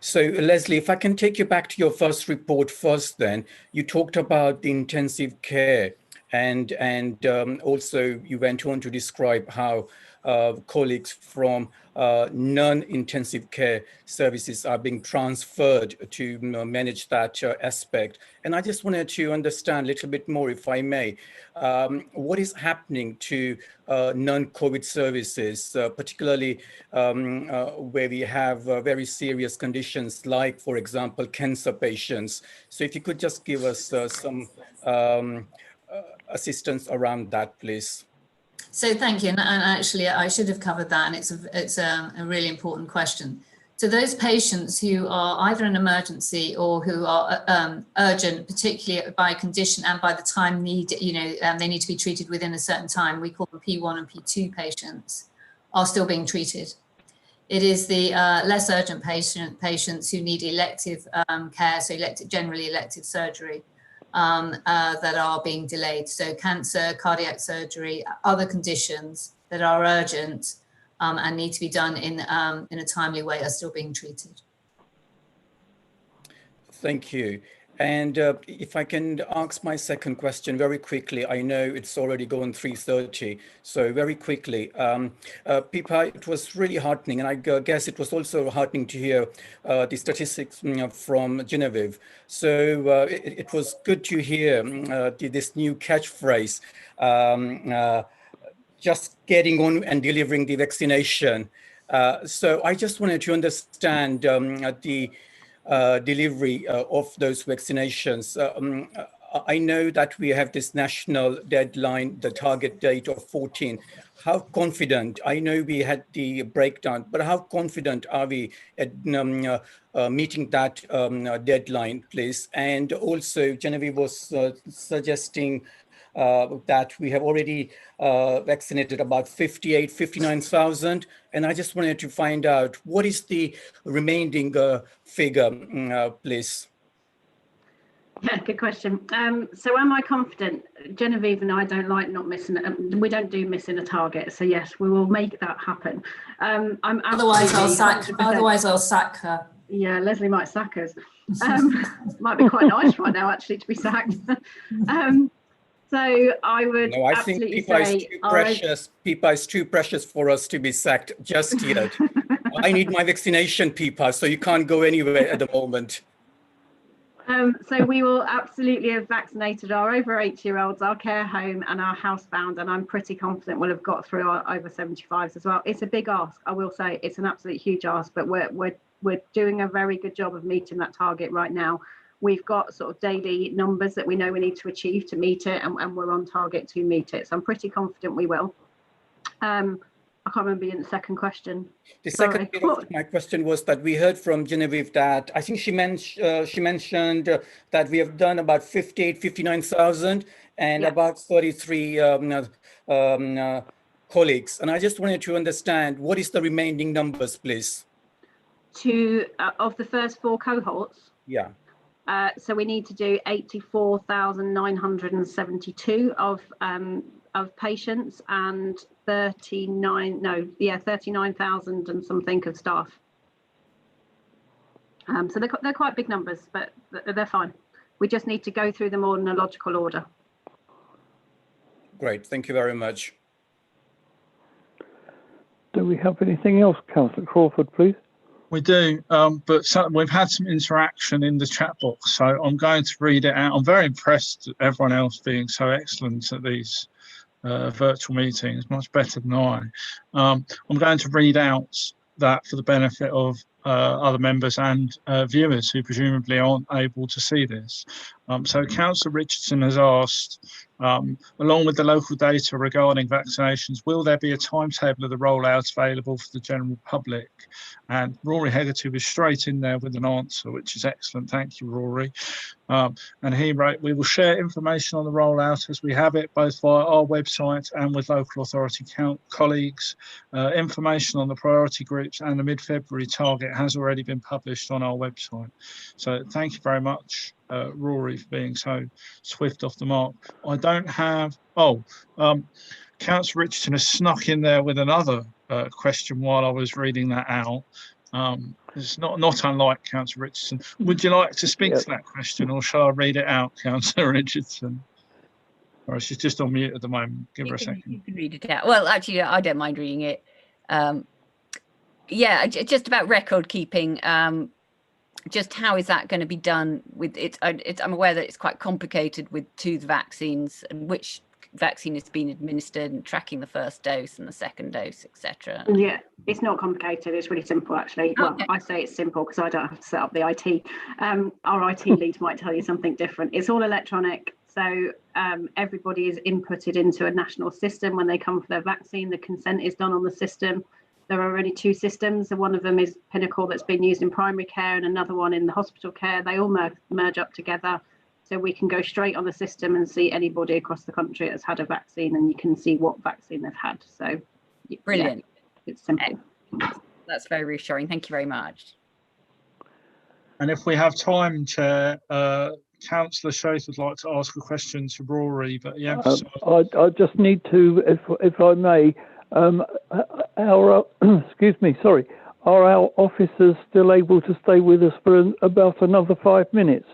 So Leslie, if I can take you back to your first report first, then you talked about the intensive care, and also you went on to describe how colleagues from non-intensive care services are being transferred to manage that aspect. And I just wanted to understand a little bit more, if I may, what is happening to non-COVID services, particularly where we have very serious conditions like, for example, cancer patients. So if you could just give us some assistance around that, please. So thank you, and actually I should have covered that, and it's a really important question. So those patients who are either an emergency or who are urgent, particularly by condition and by the time they need to be treated within a certain time, we call them P1 and P2 patients, are still being treated. It is the less urgent patients who need elective care, so generally elective surgery, that are being delayed. So cancer, cardiac surgery, other conditions that are urgent and need to be done in a timely way are still being treated. Thank you. And if I can ask my second question very quickly, I know it's already gone 3:30, so very quickly. Pippa, it was really heartening, and I guess it was also heartening to hear the statistics from Genevieve. So it was good to hear this new catchphrase, just getting on and delivering the vaccination. So I just wanted to understand the delivery of those vaccinations. I know that we have this national deadline, the target date of 14. How confident, I know we had the breakdown, but how confident are we at meeting that deadline, please? And also Genevieve was suggesting that we have already vaccinated about 59,000. And I just wanted to find out what is the remaining figure, please? Yeah, good question. So am I confident? Genevieve and I don't like not missing it. We don't do missing a target. So yes, we will make that happen. Otherwise I'll sack her. Yeah, Leslie might sack us. Might be quite nice right now, actually, to be sacked. So I would no, I think Pipa is too precious for us to be sacked just yet. I need my vaccination, Pipa, so you can't go anywhere at the moment. So we will absolutely have vaccinated our over 8-year-olds, our care home and our housebound, and I'm pretty confident we'll have got through our over 75s as well. It's a big ask, I will say. It's an absolute huge ask, but we're doing a very good job of meeting that target right now. We've got sort of daily numbers that we know we need to achieve to meet it, and we're on target to meet it. So I'm pretty confident we will. I can't remember the second question. The second bit of my question was that we heard from Genevieve that I think she mentioned that we have done about 59,000 and about 33 colleagues. And I just wanted to understand what is the remaining numbers, please? Of the first 4 cohorts? Yeah. So we need to do 84,972 of patients and 39,000 and something of staff. So they're quite big numbers, but they're fine. We just need to go through them all in a logical order. Great, thank you very much. Do we have anything else, Councillor Crawford, please? We do, but we've had some interaction in the chat box, so I'm going to read it out. I'm very impressed at everyone else being so excellent at these virtual meetings, much better than I. I'm going to read out that for the benefit of other members and viewers who presumably aren't able to see this. So Councillor Richardson has asked, along with the local data regarding vaccinations, will there be a timetable of the rollout available for the general public? And Rory Hegarty was straight in there with an answer, which is excellent. Thank you, Rory. And he wrote, we will share information on the rollout as we have it, both via our website and with local authority colleagues. Information on the priority groups and the mid-February target has already been published on our website. So thank you very much, Rory, for being so swift off the mark. I don't have, Councillor Richardson has snuck in there with another question while I was reading that out. It's not unlike Councillor Richardson. Would you like to speak to that question, or shall I read it out, Councillor Richardson? Or she's just on mute at the moment. Give her a second. You can read it out. Well, actually, I don't mind reading it. Yeah, just about record keeping. Just how is that going to be done with it? I'm aware that it's quite complicated with 2 vaccines and which vaccine has been administered and tracking the first dose and the second dose, etc. Yeah, it's not complicated. It's really simple, actually. Okay. Well, I say it's simple because I don't have to set up the IT. Our IT lead might tell you something different. It's all electronic. So everybody is inputted into a national system when they come for their vaccine. The consent is done on the system. There are only 2 systems. So one of them is Pinnacle that's been used in primary care and another one in the hospital care. They all merge up together. So we can go straight on the system and see anybody across the country that's had a vaccine, and you can see what vaccine they've had. So brilliant. Yeah, it's simple. That's very reassuring. Thank you very much. And if we have time, Chair, Councillor Jhosc would like to ask a question to Rory, but yeah. I just need to, if I may, our excuse me, sorry, are our officers still able to stay with us for about another 5 minutes?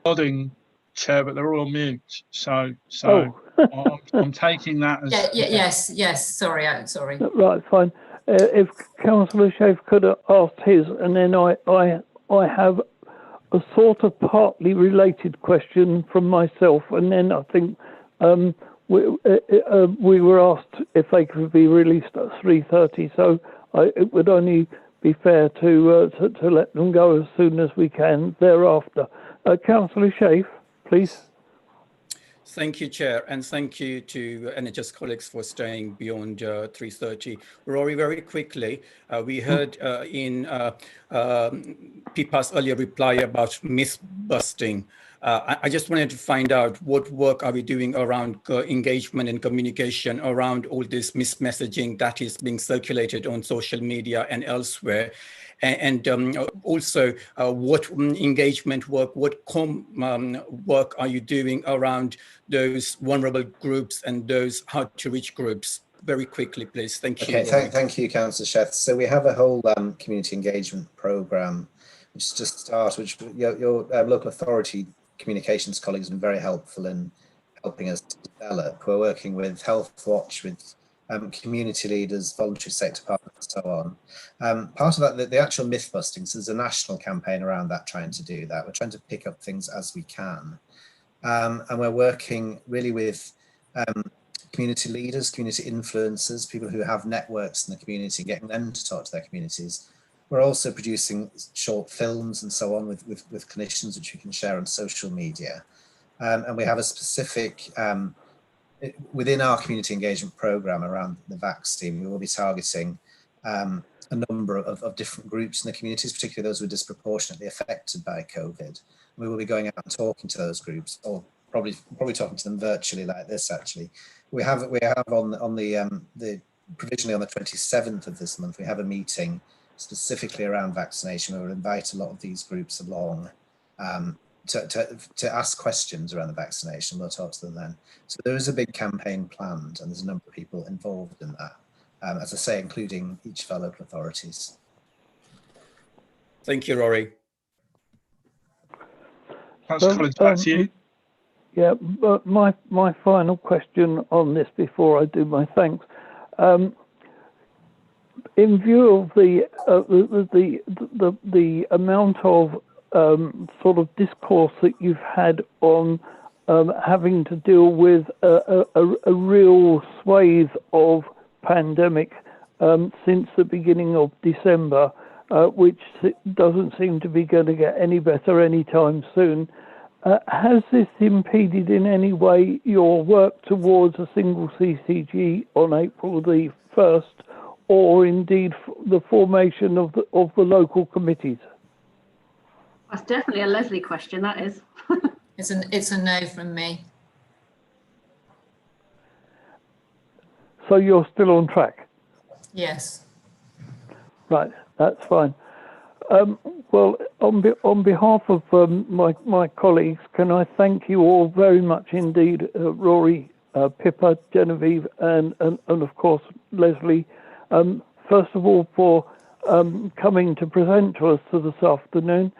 Nodding, Chair, but they're all on mute. So I'm taking that as yes. Sorry. Right, fine. If Councillor Jhosc could have asked his, and then I have a sort of partly related question from myself, and then I think we were asked if they could be released at 3:30, so it would only be fair to let them go as soon as we can thereafter. Councillor Jhosc, please. Thank you, Chair, and thank you to NHS colleagues for staying beyond 3:30. Rory, very quickly, we heard in Pipa's earlier reply about myth busting. I just wanted to find out what work are we doing around engagement and communication around all this mismessaging that is being circulated on social media and elsewhere. And also what engagement work, what work are you doing around those vulnerable groups and those hard to reach groups? Very quickly, please. Thank you. Okay, thank you, Councillor Sheth. So we have a whole community engagement programme, which is just started, which your local authority communications colleagues have been very helpful in helping us to develop. We're working with Health Watch, with community leaders, voluntary sector partners, and so on. Part of that, the actual myth busting, so there's a national campaign around that trying to do that. We're trying to pick up things as we can. And we're working really with community leaders, community influencers, people who have networks in the community, getting them to talk to their communities. We're also producing short films and so on with clinicians, which we can share on social media. And we have a specific, within our community engagement programme around the vaccine, we will be targeting a number of different groups in the communities, particularly those who are disproportionately affected by COVID. We will be going out and talking to those groups, or probably talking to them virtually like this actually. We have on the provisionally on the 27th of this month, we have a meeting specifically around vaccination where we'll invite a lot of these groups along to ask questions around the vaccination. We'll talk to them then. So there is a big campaign planned and there's a number of people involved in that, as I say, including each of our local authorities. Thank you, Rory. Councillor Collins, back to you. Yeah, but my final question on this before I do my thanks. In view of the amount of sort of discourse that you've had on having to deal with a real swathe of pandemic since the beginning of December, which doesn't seem to be going to get any better anytime soon. Has this impeded in any way your work towards a single CCG on April the 1st, or indeed the formation of the local committees? That's definitely a Leslie question, that is. It's a no from me. So you're still on track? Yes. Right, that's fine. Well, on behalf of my colleagues, can I thank you all very much indeed, Rory, Pippa, Genevieve, and of course Leslie. First of all, for coming to present to us this afternoon.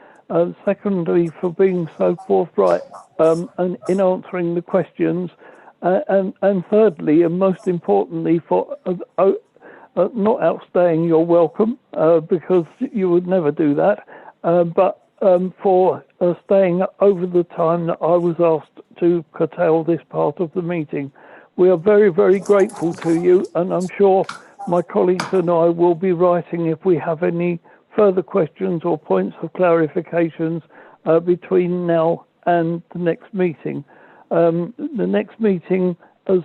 Secondly, for being so forthright and in answering the questions. And thirdly, and most importantly, for not outstaying your welcome, because you would never do that, but for staying over the time that I was asked to curtail this part of the meeting. We are very, very grateful to you, and I'm sure my colleagues and I will be writing if we have any further questions or points of clarifications between now and the next meeting. The next meeting, as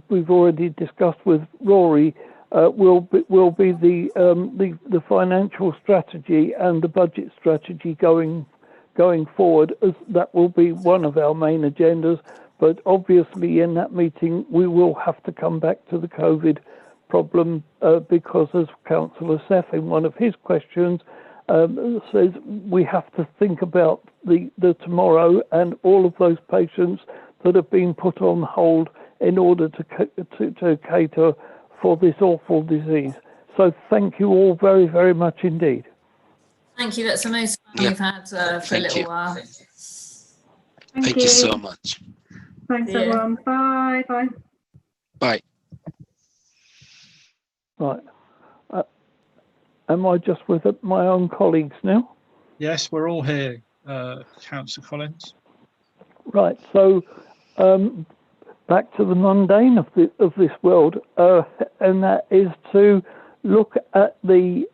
we've already discussed with Rory, will be the financial strategy and the budget strategy going forward, as that will be one of our main agendas. But obviously in that meeting we will have to come back to the COVID problem because, as Councillor Seth in one of his questions says, we have to think about the tomorrow and all of those patients that have been put on hold in order to cater for this awful disease. So thank you all very, very much indeed. Thank you. That's the most fun we've had for a little while. Thank you so much. Thanks, everyone. Bye. Bye. Bye. Right. Am I just with my own colleagues now? Yes, we're all here, Councillor Collins. Right. So back to the mundane of this world, and that is to look at the.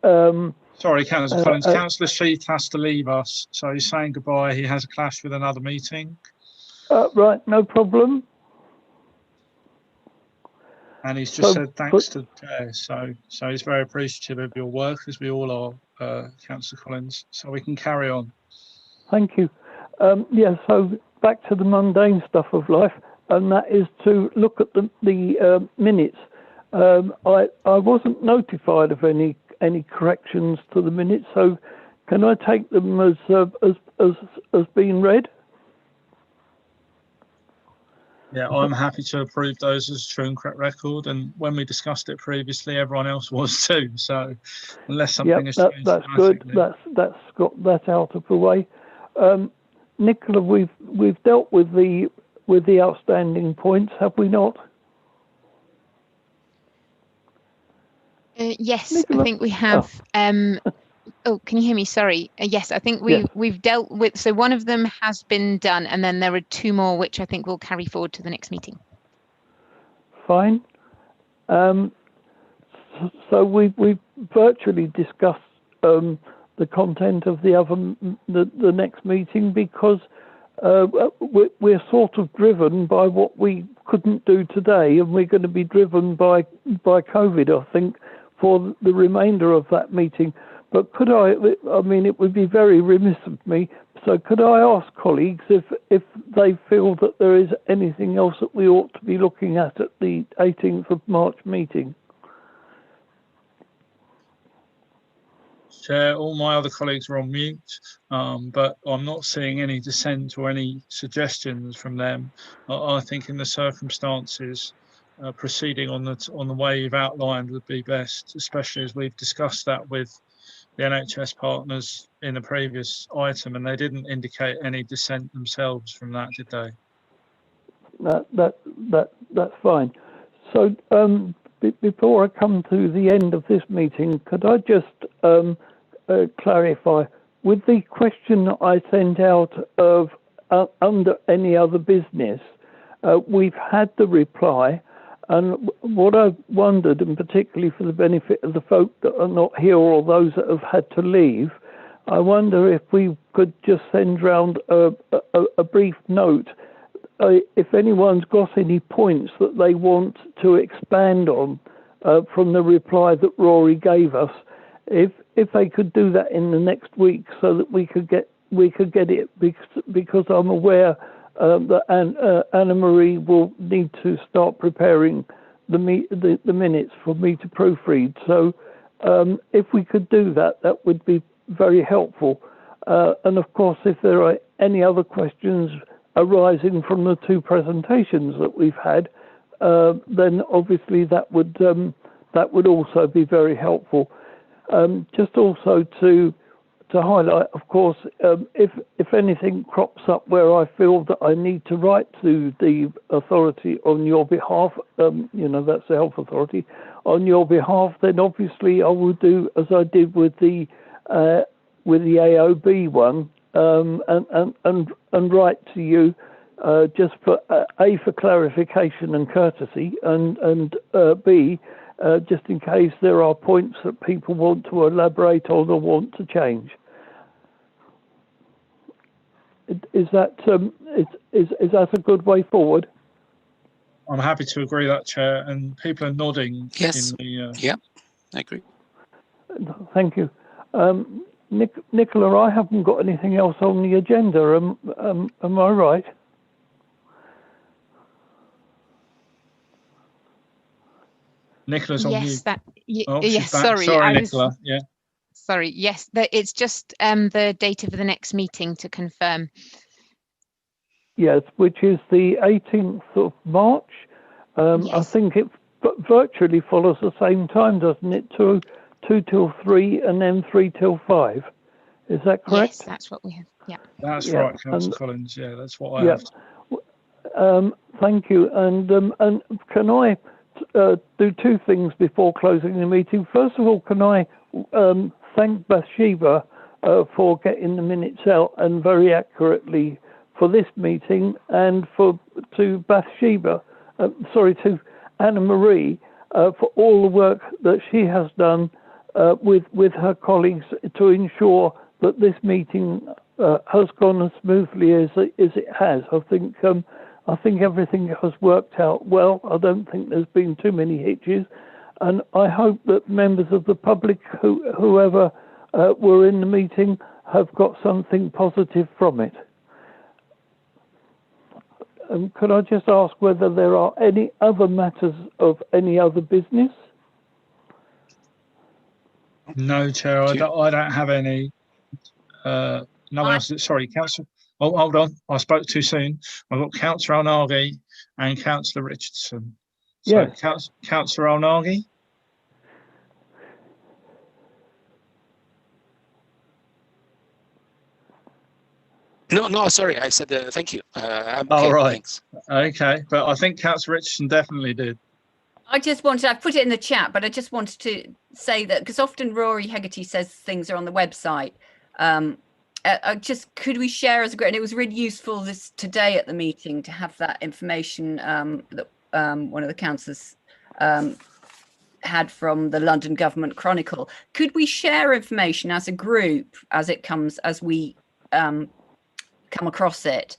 Sorry, Councillor Collins. Councillor Sheath has to leave us, so he's saying goodbye. He has a clash with another meeting. Right, no problem. And he's just said thanks to the chair, so he's very appreciative of your work, as we all are, Councillor Collins. So we can carry on. Thank you. Yeah, so back to the mundane stuff of life, and that is to look at the minutes. I wasn't notified of any corrections to the minutes, so can I take them as being read? Yeah, I'm happy to approve those as true and correct record. And when we discussed it previously, everyone else was too. So unless something has changed, that's good. That's got that out of the way. Nicola, we've dealt with the outstanding points, have we not? Yes, Nicola? I think we have. Oh, can you hear me? Sorry. Yes, I think we've dealt with. So one of them has been done, and then there are two more which I think will carry forward to the next meeting. Fine. So we've virtually discussed the content of the next meeting, because we're sort of driven by what we couldn't do today, and we're going to be driven by COVID, I think, for the remainder of that meeting. But could I mean, it would be very remiss of me, so could I ask colleagues if they feel that there is anything else that we ought to be looking at the 18th of March meeting? Chair, all my other colleagues are on mute, but I'm not seeing any dissent or any suggestions from them. I think in the circumstances, proceeding on the way you've outlined would be best, especially as we've discussed that with the NHS partners in the previous item, and they didn't indicate any dissent themselves from that, did they? That's fine. So before I come to the end of this meeting, could I just clarify with the question that I sent out of under any other business? We've had the reply. And what I've wondered, and particularly for the benefit of the folk that are not here or those that have had to leave, I wonder if we could just send round a brief note. If anyone's got any points that they want to expand on from the reply that Rory gave us, if they could do that in the next week, so that we could get it, because I'm aware that Anna Marie will need to start preparing the minutes for me to proofread. So if we could do that, that would be very helpful. And of course, if there are any other questions arising from the two presentations that we've had, then obviously that would also be very helpful. Just also to highlight, of course, if anything crops up where I feel that I need to write to the authority on your behalf, that's the health authority, on your behalf, then obviously I will do as I did with the AOB one, and write to you just for for clarification and courtesy, and B, just in case there are points that people want to elaborate on or want to change. Is that a good way forward? I'm happy to agree that, Chair, and people are nodding. Yes. Yeah, I agree. Thank you. Nicola, I haven't got anything else on the agenda. Am I right? Nicola's on mute. Yes, sorry. Sorry, Nicola. Yeah. Sorry. Yes, it's just the date of the next meeting to confirm. Yes, which is the 18th of March. Yes. I think it virtually follows the same time, doesn't it? 2 till 3 and then 3 till 5. Is that correct? Yes, that's what we have. Yeah. That's right, Councillor Collins. Yeah, that's what I have. Thank you. And can I do two things before closing the meeting? First of all, can I thank Bathsheba for getting the minutes out and very accurately for this meeting, and to Anna Marie for all the work that she has done with her colleagues to ensure that this meeting has gone as smoothly as it has. I think everything has worked out well. I don't think there's been too many hitches, and I hope that members of the public, whoever were in the meeting, have got something positive from it. could I just ask whether there are any other matters of any other business? No, Chair, I don't have any. No one else. Sorry, Councillor. Oh, hold on. I spoke too soon. I've got Councillor Al-Naghi and Councillor Richardson. So, yes. Councillor Al-Naghi. No, sorry. I said thank you. I'm okay, all right. Thanks. Okay, but I think Councillor Richardson definitely did. I just wanted, I've put it in the chat, but I just wanted to say that because often Rory Hegarty says things are on the website. Could we share as a group? And it was really useful today at the meeting to have that information that one of the councillors had from the London Government Chronicle. Could we share information as a group as it comes, as we come across it,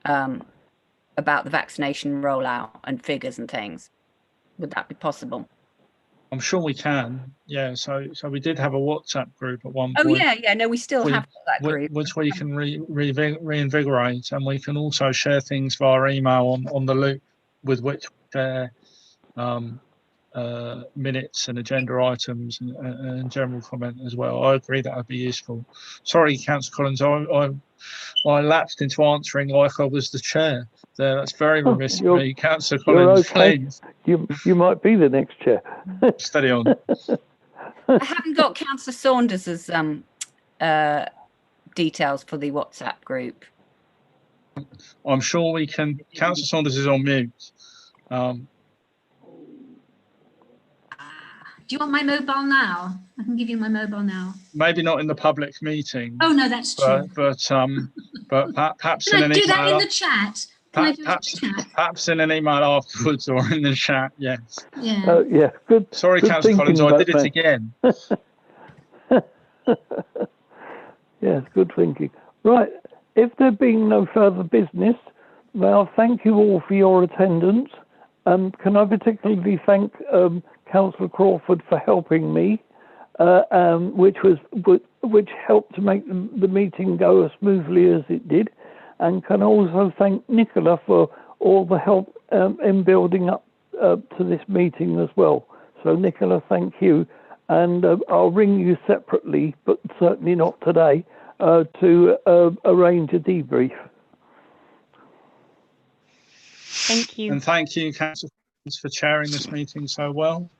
about the vaccination rollout and figures and things? Would that be possible? I'm sure we can. Yeah. So we did have a WhatsApp group at one point. Oh yeah. No, we still have that group, which we can reinvigorate, and we can also share things via email on the loop with which we share minutes and agenda items and general comment as well. I agree that would be useful. Sorry, Councillor Collins, I lapsed into answering like I was the chair. That's very remiss of me, Councillor Collins. Okay. Please. You might be the next chair. Steady on. I haven't got Councillor Saunders's details for the WhatsApp group. I'm sure we can. Councillor Saunders is on mute. Do you want my mobile now? I can give you my mobile now. Maybe not in the public meeting. Oh no, that's true. But perhaps can in an I do email. That in the chat? Perhaps in an email afterwards or in the chat. Yes. Yeah. Yeah. Good. Sorry, good Councillor Collins. I did it again. Yes, good thinking. Right. If there being no further business, well, thank you all for your attendance. Can I particularly thank Councillor Crawford for helping me, which helped to make the meeting go as smoothly as it did, and can also thank Nicola for all the help in building up to this meeting as well. So Nicola, thank you, and I'll ring you separately, but certainly not today, to arrange a debrief. Thank you. And thank you, Councillor, for chairing this meeting so well.